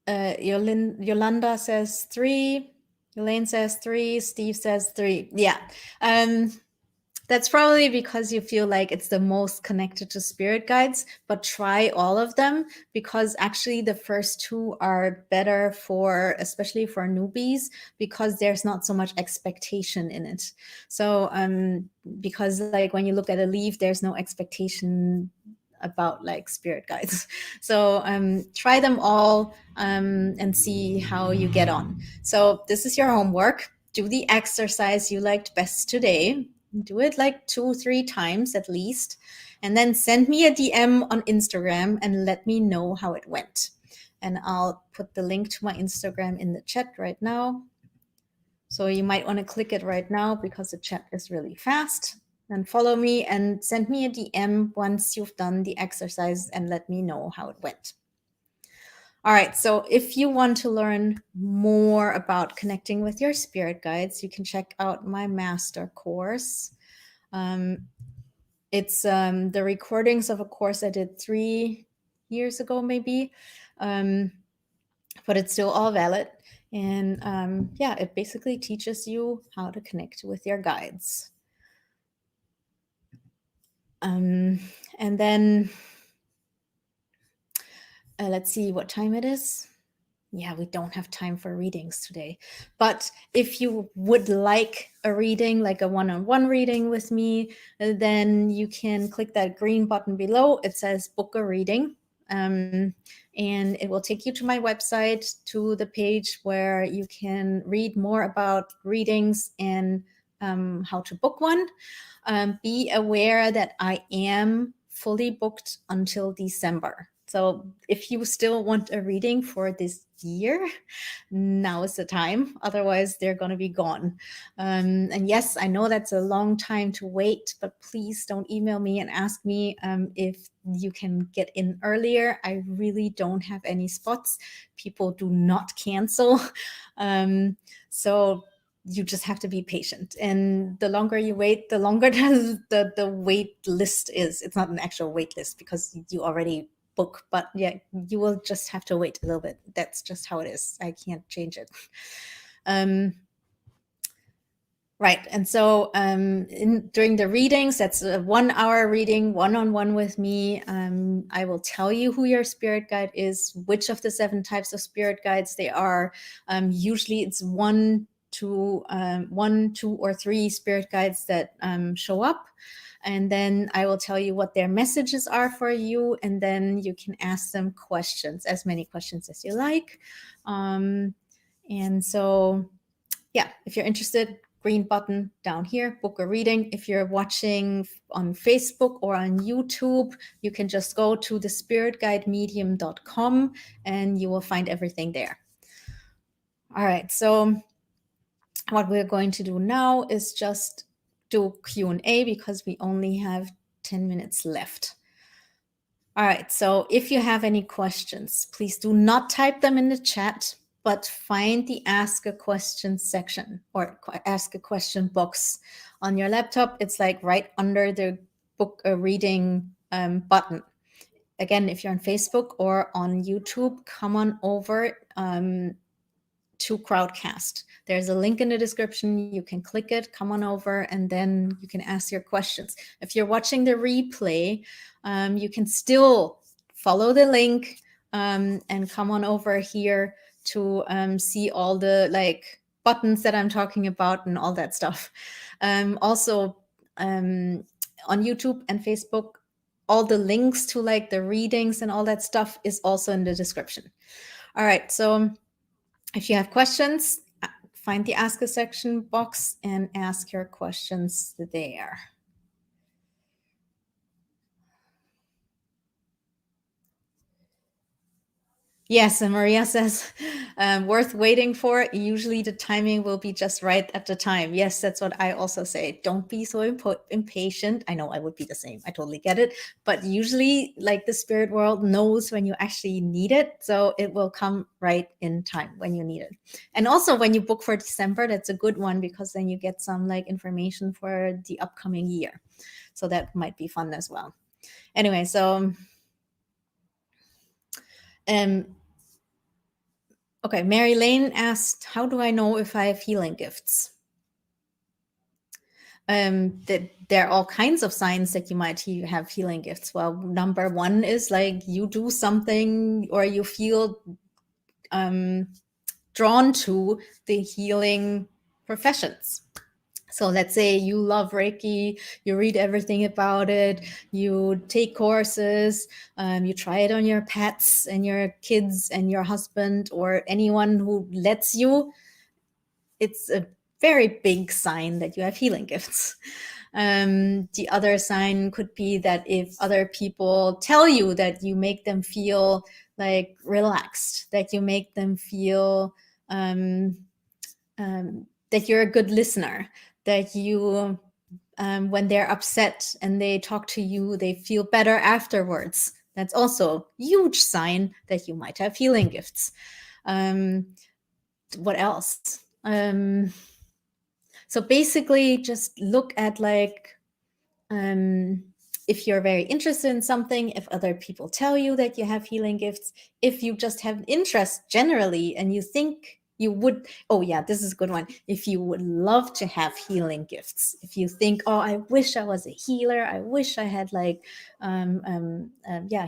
Yolanda says 3. Elaine says 3. Steve says 3. Yeah. That's probably because you feel like it's the most connected to spirit guides, but try all of them, because actually the first 2 are better for, especially for newbies, because there's not so much expectation in it. So because like when you look at a leaf, there's no expectation about like spirit guides. So try them all and see how you get on. So this is your homework. Do the exercise you liked best today. Do it like 2-3 times at least, and then send me a DM on Instagram and let me know how it went. And I'll put the link to my Instagram in the chat right now. So you might want to click it right now because the chat is really fast. And follow me and send me a DM once you've done the exercise and let me know how it went. All right, so if you want to learn more about connecting with your spirit guides, you can check out my master course. It's the recordings of a course I did 3 years ago, maybe, but it's still all valid. And yeah, it basically teaches you how to connect with your guides. And then let's see what time it is. Yeah, we don't have time for readings today. But if you would like a reading, like a one-on-one reading with me, then you can click that green button below. It says book a reading. And it will take you to my website, to the page where you can read more about readings and how to book one. Be aware that I am fully booked until December. So if you still want a reading for this year, now is the time. Otherwise, they're going to be gone. And yes, I know that's a long time to wait, but please don't email me and ask me if you can get in earlier. I really don't have any spots. People do not cancel. So you just have to be patient. And the longer you wait, the longer the wait list is. It's not an actual wait list because you already book, but yeah, you will just have to wait a little bit. That's just how it is. I can't change it. Right. And so during the readings, that's a 1-hour reading, one-on-one with me. I will tell you who your spirit guide is, which of the 7 types of spirit guides they are. Usually it's 1, 2, or 3 spirit guides that show up. And then I will tell you what their messages are for you. And then you can ask them questions, as many questions as you like. And so, yeah, if you're interested, green button down here, book a reading. If you're watching on Facebook or on YouTube, you can just go to thespiritguidemedium.com and you will find everything there. All right, so what we're going to do now is just do Q&A because we only have 10 minutes left. All right, so if you have any questions, please do not type them in the chat, but find the Ask a Question section or Ask a Question box on your laptop. It's like right under the book a reading button. Again, if you're on Facebook or on YouTube, come on over to Crowdcast. There's a link in the description. You can click it, come on over, and then you can ask your questions. If you're watching the replay, you can still follow the link and come on over here to see all the like buttons that I'm talking about and all that stuff. Also, on YouTube and Facebook, all the links to like the readings and all that stuff is also in the description. All right, so if you have questions, find the Ask a Section box and ask your questions there. Yes, and Maria says, worth waiting for. Usually the timing will be just right at the time. Yes, that's what I also say. Don't be so impatient. I know I would be the same. I totally get it. But usually, like the spirit world knows when you actually need it. So it will come right in time when you need it. And also when you book for December, that's a good one because then you get some like information for the upcoming year. So that might be fun as well. Anyway, so Okay, Mary Lane asked, how do I know if I have healing gifts? That there are all kinds of signs that you might have healing gifts. Well, number one is like you do something or you feel drawn to the healing professions. So let's say you love Reiki, you read everything about it, you take courses, you try it on your pets and your kids and your husband or anyone who lets you. It's a very big sign that you have healing gifts. The other sign could be that if other people tell you that you make them feel like relaxed, that you make them feel that you're a good listener, that you, when they're upset and they talk to you, they feel better afterwards. That's also a huge sign that you might have healing gifts. What else? So basically just look at like, if you're very interested in something, if other people tell you that you have healing gifts, if you just have an interest generally and you think you would, oh yeah, this is a good one. If you would love to have healing gifts, if you think, oh, I wish I was a healer, I wish I had like,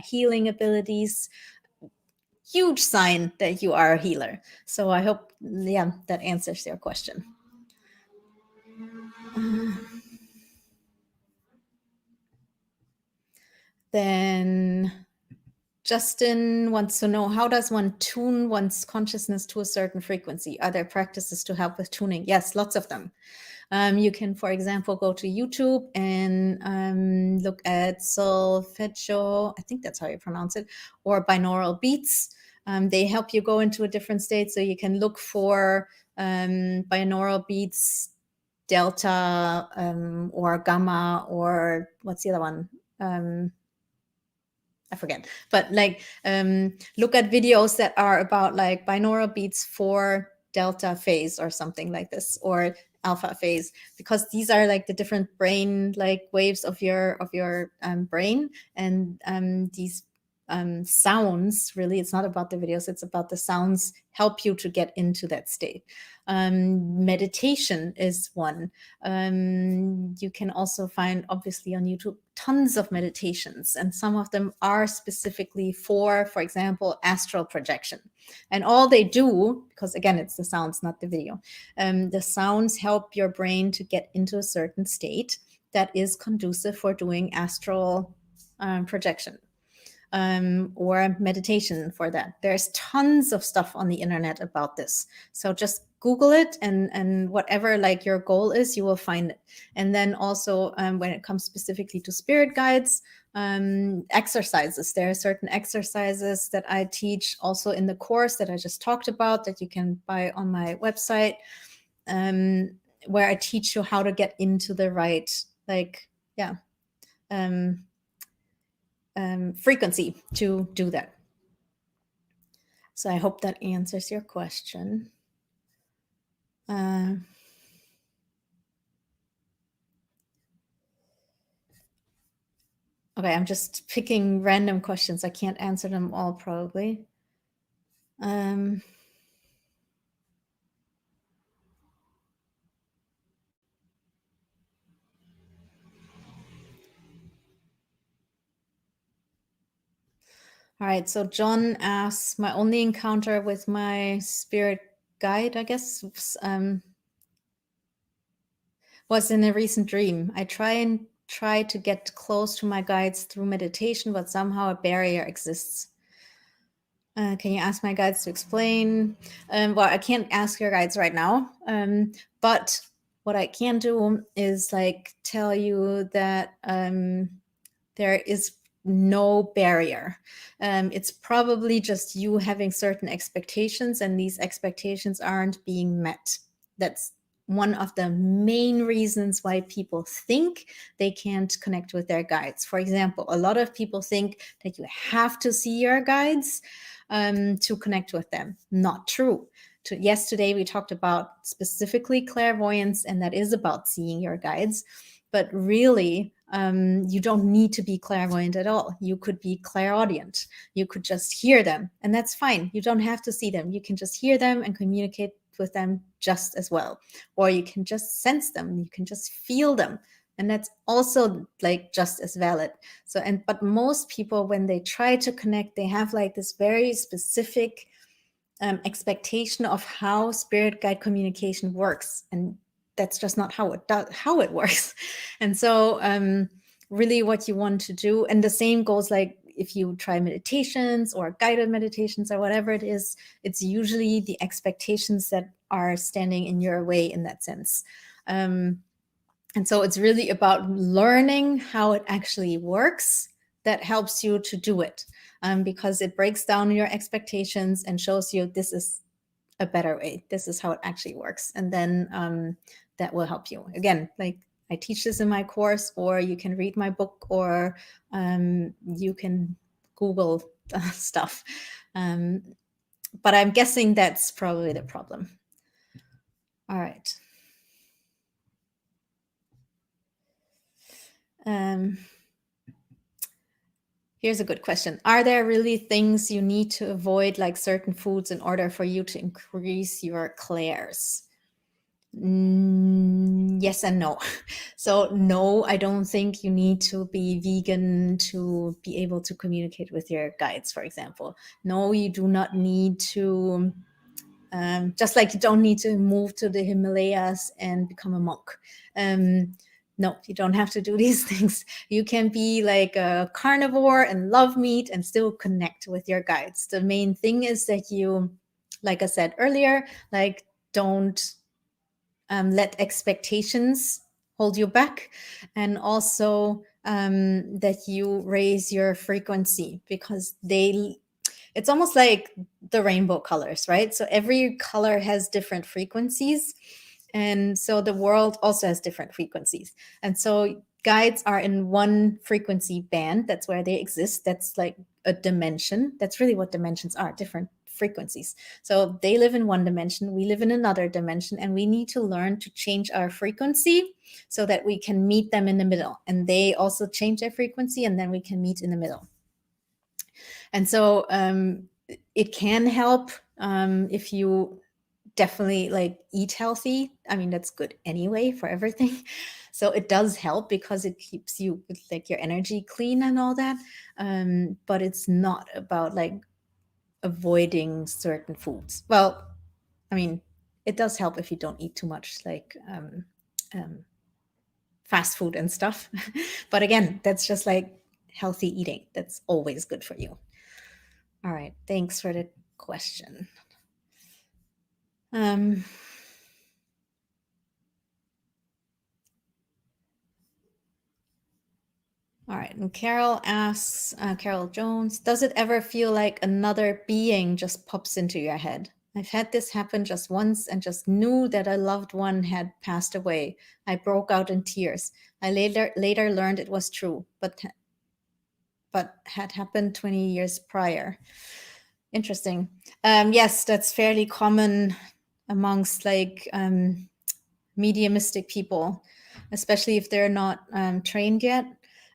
healing abilities, huge sign that you are a healer. So I hope, yeah, that answers your question. Then Justin wants to know, how does one tune one's consciousness to a certain frequency? Are there practices to help with tuning? Yes, lots of them. You can, for example, go to YouTube and look at solfeggio, I think that's how you pronounce it, or binaural beats. They help you go into a different state. So you can look for binaural beats, delta or gamma, or what's the other one? I forget, but like look at videos that are about like binaural beats for delta phase or something like this, or alpha phase, because these are like the different brain like waves of your brain, and these sounds, really, it's not about the videos, it's about the sounds, help you to get into that state. Meditation is one. You can also find, obviously, on YouTube tons of meditations, and some of them are specifically for example, astral projection. And all they do, because again, it's the sounds, not the video, the sounds help your brain to get into a certain state that is conducive for doing astral projection. Or meditation for that. There's tons of stuff on the internet about this. So just Google it, and whatever like your goal is, you will find it. And then also when it comes specifically to spirit guides, exercises. There are certain exercises that I teach also in the course that I just talked about that you can buy on my website, where I teach you how to get into the right, like, yeah, frequency to do that. So I hope that answers your question. Okay, I'm just picking random questions. I can't answer them all, probably. All right, so John asks, my only encounter with my spirit guide, I guess, was in a recent dream. I try to get close to my guides through meditation, but somehow a barrier exists. Can you ask my guides to explain? Well, I can't ask your guides right now, but what I can do is like tell you that there is no barrier. It's probably just you having certain expectations, and these expectations aren't being met. That's one of the main reasons why people think they can't connect with their guides. For example, a lot of people think that you have to see your guides to connect with them. Not true. Yesterday, we talked about specifically clairvoyance, and that is about seeing your guides. But really, You don't need to be clairvoyant at all. You could be clairaudient. You could just hear them, and that's fine. You don't have to see them. You can just hear them and communicate with them just as well. Or you can just sense them. You can just feel them. And that's also like just as valid. So, but most people, when they try to connect, they have like this very specific expectation of how spirit guide communication works, and that's just not how it works. And so really what you want to do, and the same goes like if you try meditations or guided meditations or whatever it is, it's usually the expectations that are standing in your way in that sense. And so it's really about learning how it actually works that helps you to do it, because it breaks down your expectations and shows you this is a better way. This is how it actually works. And then that will help you. Again, like I teach this in my course, or you can read my book, or you can Google stuff. But I'm guessing that's probably the problem. All right. Here's a good question. Are there really things you need to avoid, like certain foods, in order for you to increase your clairs? Yes and no. So no, I don't think you need to be vegan to be able to communicate with your guides, for example. No, you do not need to, just like you don't need to move to the Himalayas and become a monk. No, you don't have to do these things. You can be like a carnivore and love meat and still connect with your guides. The main thing is that you, like I said earlier, like don't let expectations hold you back, and also that you raise your frequency, because it's almost like the rainbow colors, right? So every color has different frequencies, and so the world also has different frequencies. And so guides are in one frequency band. That's where they exist. That's like a dimension. That's really what dimensions are, different frequencies. So they live in one dimension, we live in another dimension, and we need to learn to change our frequency so that we can meet them in the middle. And they also change their frequency, and then we can meet in the middle. And so it can help if you definitely like eat healthy. I mean, that's good anyway for everything. So it does help because it keeps you with like your energy clean and all that. But it's not about like avoiding certain foods. Well, I mean, it does help if you don't eat too much like fast food and stuff. But again, that's just like healthy eating. That's always good for you. All right. Thanks for the question. All right. And Carol asks, Carol Jones, does it ever feel like another being just pops into your head? I've had this happen just once and just knew that a loved one had passed away. I broke out in tears. I later learned it was true, but had happened 20 years prior. Interesting. Yes, that's fairly common amongst like mediumistic people, especially if they're not trained yet.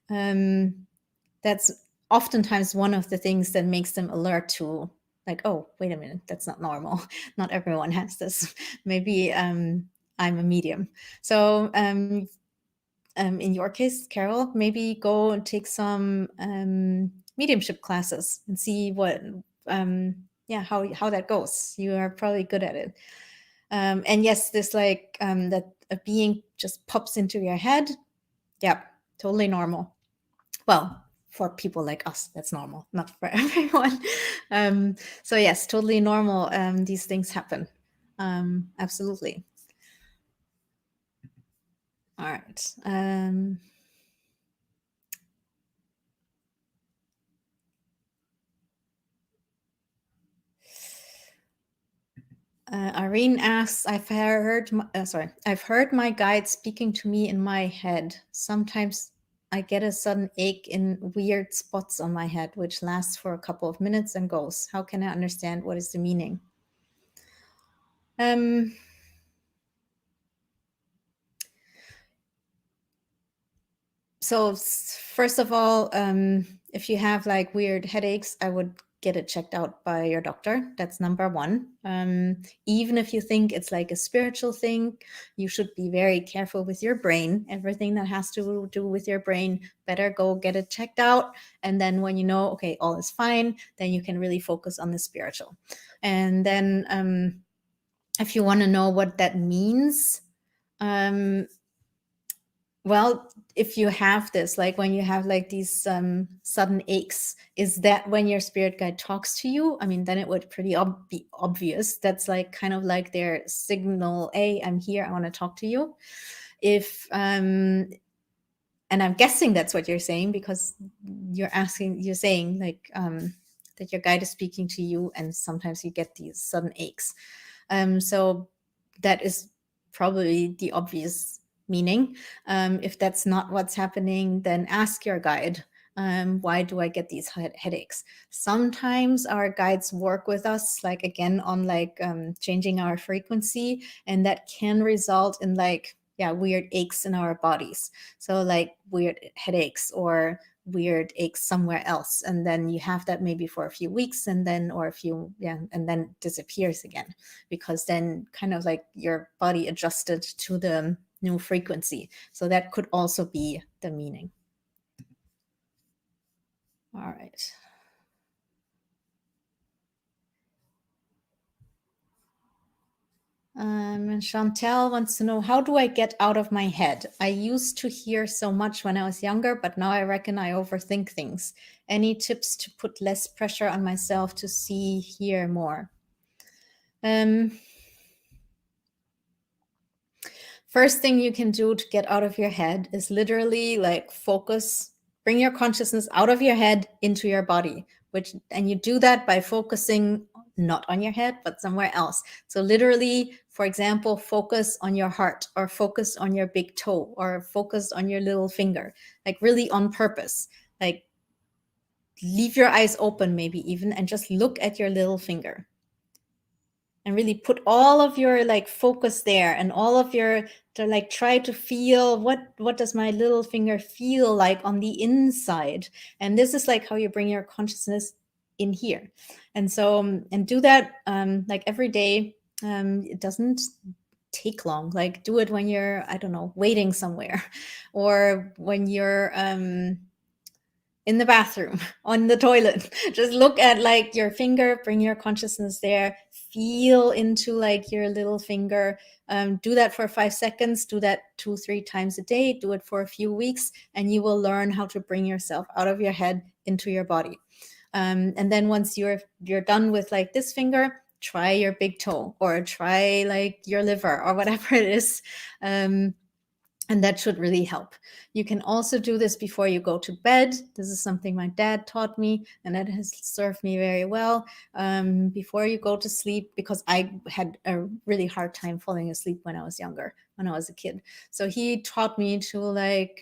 That's oftentimes one of the things that makes them alert to like, oh, wait a minute, that's not normal. Not everyone has this. Maybe I'm a medium. So in your case, Carol, maybe go and take some mediumship classes and see what how that goes. You are probably good at it. And yes, this like that a being just pops into your head. Yeah, totally normal. Well, for people like us, that's normal, not for everyone. So yes, totally normal. These things happen. Absolutely. All right. Irene asks, I've heard my guide speaking to me in my head. Sometimes I get a sudden ache in weird spots on my head, which lasts for a couple of minutes and goes. How can I understand what is the meaning? So first of all, if you have like weird headaches, I would get it checked out by your doctor. That's number one. Even if you think it's like a spiritual thing, you should be very careful with your brain. Everything that has to do with your brain, better go get it checked out. And then when you know, okay, all is fine, then you can really focus on the spiritual. And then if you want to know what that means, well, if you have this, like when you have like these sudden aches, is that when your spirit guide talks to you? I mean, then it would pretty be obvious. That's like kind of like their signal, hey, I'm here, I want to talk to you. If and I'm guessing that's what you're saying, because you're saying like that your guide is speaking to you, and sometimes you get these sudden aches. So that is probably the obvious meaning. If that's not what's happening, then ask your guide. Why do I get these headaches? Sometimes our guides work with us, like again, on like changing our frequency, and that can result in like, yeah, weird aches in our bodies. So like weird headaches or weird aches somewhere else, and then you have that maybe for a few weeks, and then and then disappears again, because then kind of like your body adjusted to the new frequency. So that could also be the meaning. All right. And Chantel wants to know, how do I get out of my head? I used to hear so much when I was younger, but now I reckon I overthink things. Any tips to put less pressure on myself to see, hear more? First thing you can do to get out of your head is literally like focus, bring your consciousness out of your head into your body, and you do that by focusing not on your head, but somewhere else. So literally, for example, focus on your heart, or focus on your big toe, or focus on your little finger, like really on purpose. Like leave your eyes open maybe even, and just look at your little finger. And really put all of your like focus there, and all of your, to like try to feel what does my little finger feel like on the inside. And this is like how you bring your consciousness in here. And so and do that like every day. It doesn't take long. Like do it when you're, I don't know, waiting somewhere, or when you're in the bathroom, on the toilet. Just look at like your finger, bring your consciousness there, feel into like your little finger. Do that for 5 seconds, do that 2-3 times a day, do it for a few weeks, and you will learn how to bring yourself out of your head into your body. And then once you're done with like this finger, try your big toe, or try like your liver, or whatever it is. And that should really help. You can also do this before you go to bed. This is something my dad taught me, and that has served me very well. Before you go to sleep, because I had a really hard time falling asleep when I was younger, when I was a kid. So he taught me to like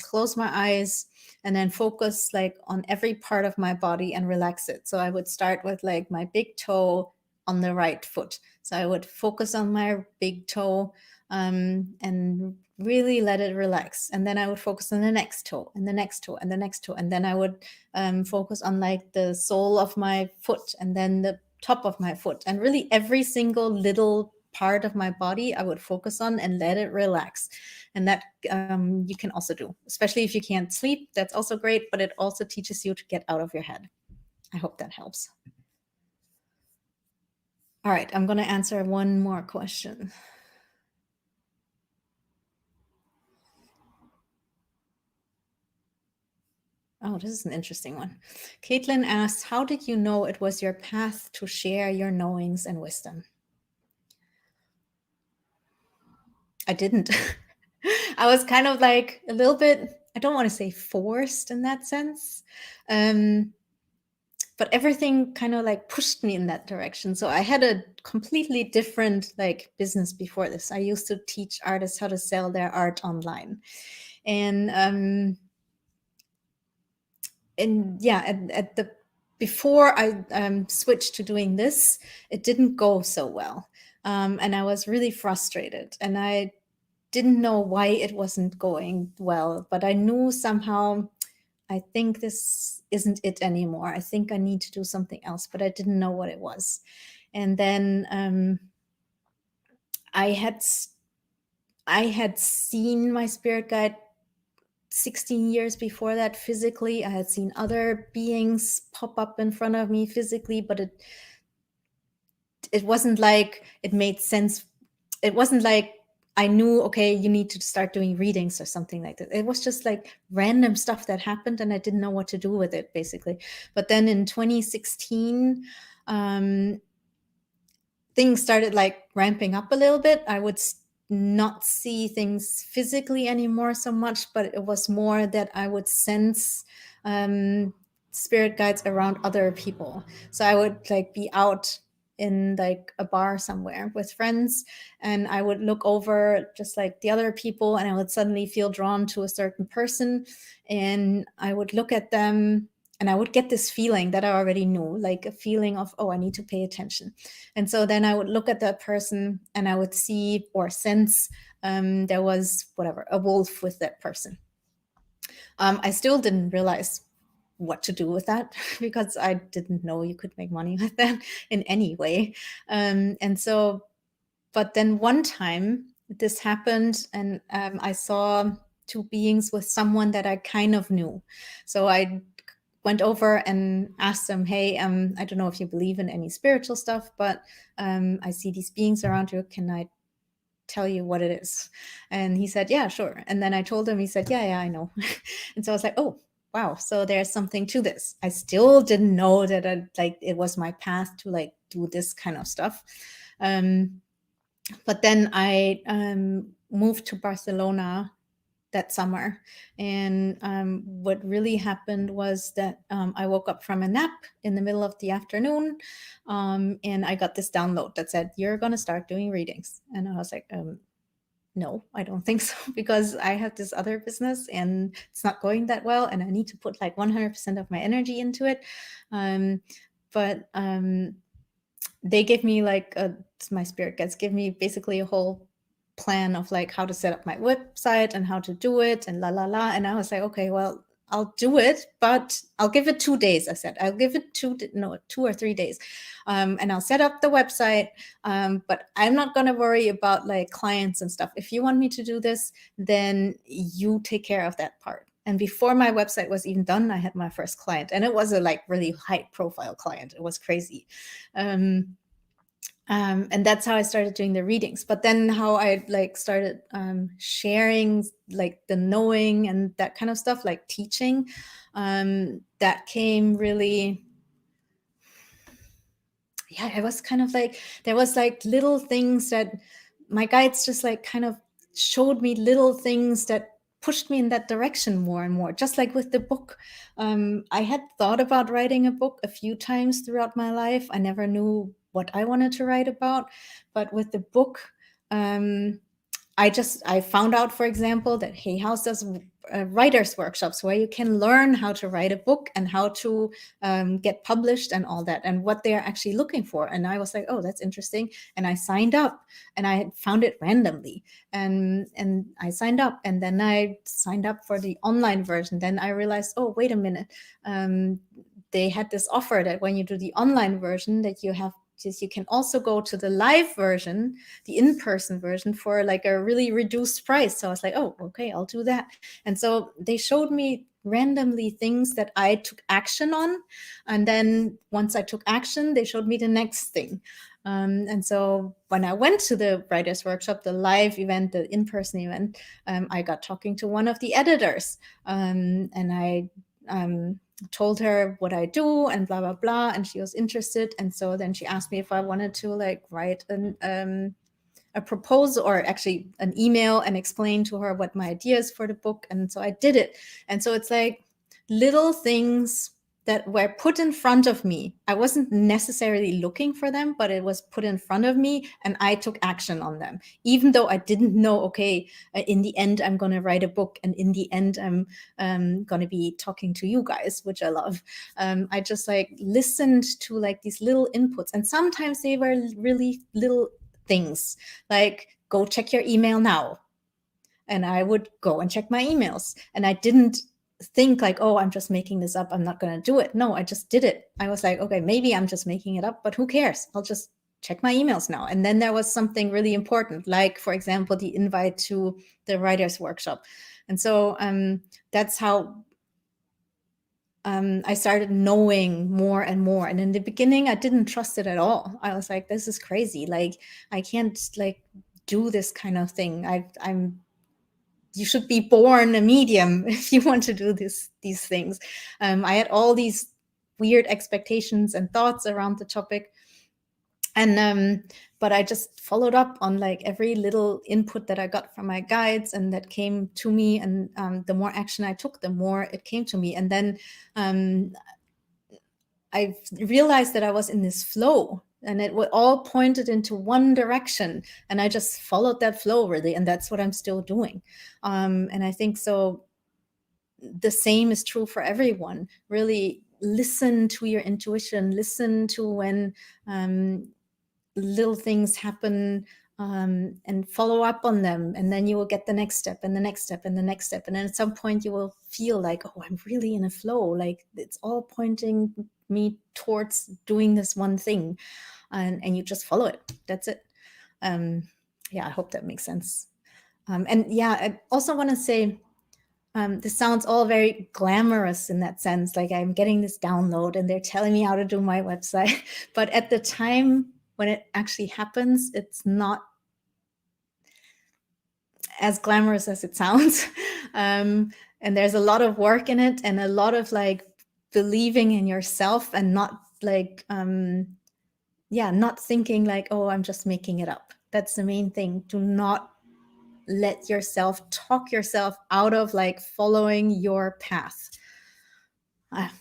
close my eyes and then focus like on every part of my body and relax it. So I would start with like my big toe on the right foot. So I would focus on my big toe and really let it relax. And then I would focus on the next toe, and the next toe, and the next toe. And then I would focus on like the sole of my foot, and then the top of my foot. And really every single little part of my body I would focus on and let it relax. And that you can also do, especially if you can't sleep. That's also great, but it also teaches you to get out of your head. I hope that helps. All right, I'm going to answer one more question. Oh, this is an interesting one. Caitlin asks, how did you know it was your path to share your knowings and wisdom? I didn't. I was kind of like a little bit, I don't want to say forced in that sense. But everything kind of like pushed me in that direction. So I had a completely different like business before this. I used to teach artists how to sell their art online. And yeah, at the before I switched to doing this, it didn't go so well, and I was really frustrated. And I didn't know why it wasn't going well, but I knew somehow, I think this isn't it anymore. I think I need to do something else, but I didn't know what it was. And then I had seen my spirit guide 16 years before that physically. I had seen other beings pop up in front of me physically, but it wasn't like it made sense. It wasn't like I knew, okay, you need to start doing readings or something like that. It was just like random stuff that happened and I didn't know what to do with it, basically. But then in 2016, things started like ramping up a little bit. I would not see things physically anymore so much, but it was more that I would sense spirit guides around other people. So I would like be out in like a bar somewhere with friends, and I would look over just like the other people, and I would suddenly feel drawn to a certain person, and I would look at them, and I would get this feeling that I already knew, like a feeling of, oh, I need to pay attention. And so then I would look at that person and I would see or sense there was whatever, a wolf with that person. I still didn't realize what to do with that because I didn't know you could make money with that in any way. And so, but then one time this happened, and I saw two beings with someone that I kind of knew. So I went over and asked them, hey, I don't know if you believe in any spiritual stuff, but I see these beings around you. Can I tell you what it is? And he said, yeah, sure. And then I told him, he said, yeah, I know. And so I was like, oh, wow. So there's something to this. I still didn't know that it was my path to like do this kind of stuff. But then I moved to Barcelona that summer. And what really happened was that I woke up from a nap in the middle of the afternoon, and I got this download that said, you're going to start doing readings. And I was like, no, I don't think so, because I have this other business and it's not going that well, and I need to put like 100% of my energy into it. But they gave me like my spirit guides give me basically a whole plan of like how to set up my website and how to do it and la la la. And I was like, okay, well, I'll do it, but I'll give it 2 days. I said, I'll give it 2 or 3 days. And I'll set up the website. But I'm not going to worry about like clients and stuff. If you want me to do this, then you take care of that part. And before my website was even done, I had my first client, and it was a like really high profile client. It was crazy. And that's how I started doing the readings. But then how I like started sharing like the knowing and that kind of stuff, like teaching, that came really, yeah, it was kind of like, there was like little things that my guides just like kind of showed me little things that pushed me in that direction more and more, just like with the book. I had thought about writing a book a few times throughout my life. I never knew what I wanted to write about, but with the book, I found out, for example, that Hay House does writers workshops where you can learn how to write a book and how to get published and all that, and what they're actually looking for. And I was like, oh, that's interesting. And I signed up, and I found it randomly, and I signed up, and then I signed up for the online version. Then I realized, oh, wait a minute. They had this offer that when you do the online version, that you can also go to the live version, the in-person version, for like a really reduced price. So I was like, oh, okay, I'll do that. And so they showed me randomly things that I took action on. And then once I took action, they showed me the next thing. And so when I went to the writers workshop, the live event, the in-person event, I got talking to one of the editors, and I told her what I do and blah, blah, blah. And she was interested. And so then she asked me if I wanted to like write a proposal, or actually an email, and explain to her what my ideas for the book. And so I did it. And so it's like little things that were put in front of me. I wasn't necessarily looking for them, but it was put in front of me, and I took action on them, even though I didn't know, okay, in the end, I'm going to write a book, and in the end, I'm going to be talking to you guys, which I love. I just like listened to like these little inputs, and sometimes they were really little things, like go check your email now. and I would go and check my emails. And I didn't think like, oh, I'm just making this up, I'm not going to do it. No, I just did it. I was like, okay, maybe I'm just making it up, but who cares? I'll just check my emails now. And then there was something really important, like, for example, the invite to the writers workshop. And so that's how I started knowing more and more. And in the beginning, I didn't trust it at all. I was like, this is crazy. Like, I can't like do this kind of thing. You should be born a medium if you want to do these things. I had all these weird expectations and thoughts around the topic. And but I just followed up on like every little input that I got from my guides and that came to me. And the more action I took, the more it came to me. And then I realized that I was in this flow, and it all pointed into one direction. And I just followed that flow really. And that's what I'm still doing. And I think so the same is true for everyone. Really listen to your intuition, listen to when little things happen, and follow up on them, and then you will get the next step and the next step and the next step. And then at some point you will feel like, oh, I'm really in a flow, like it's all pointing me towards doing this one thing, and you just follow it. That's it. Yeah, I hope that makes sense. And yeah, I also want to say, this sounds all very glamorous in that sense, like I'm getting this download and they're telling me how to do my website. But at the time when it actually happens, it's not as glamorous as it sounds. And there's a lot of work in it, and a lot of like believing in yourself, and not like, not thinking like, oh, I'm just making it up. That's the main thing. Do not let yourself talk yourself out of like following your path.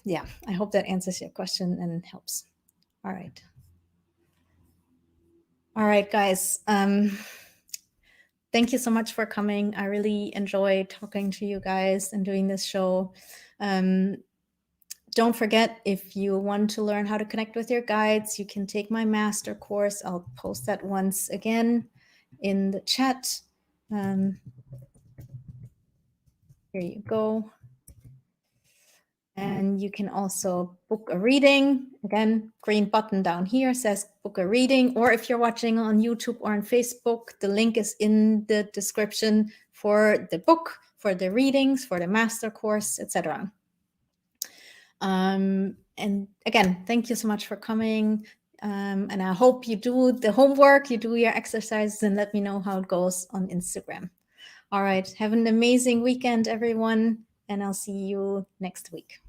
Yeah, I hope that answers your question and helps. All right. All right, guys. Thank you so much for coming. I really enjoy talking to you guys and doing this show. Don't forget, if you want to learn how to connect with your guides, you can take my master course. I'll post that once again in the chat. Here you go. And you can also book a reading. Again, green button down here says book a reading. Or if you're watching on YouTube or on Facebook, the link is in the description for the book, for the readings, for the master course, etc. And again, thank you so much for coming. And I hope you do the homework, you do your exercises, and let me know how it goes on Instagram. All right, have an amazing weekend, everyone, and I'll see you next week.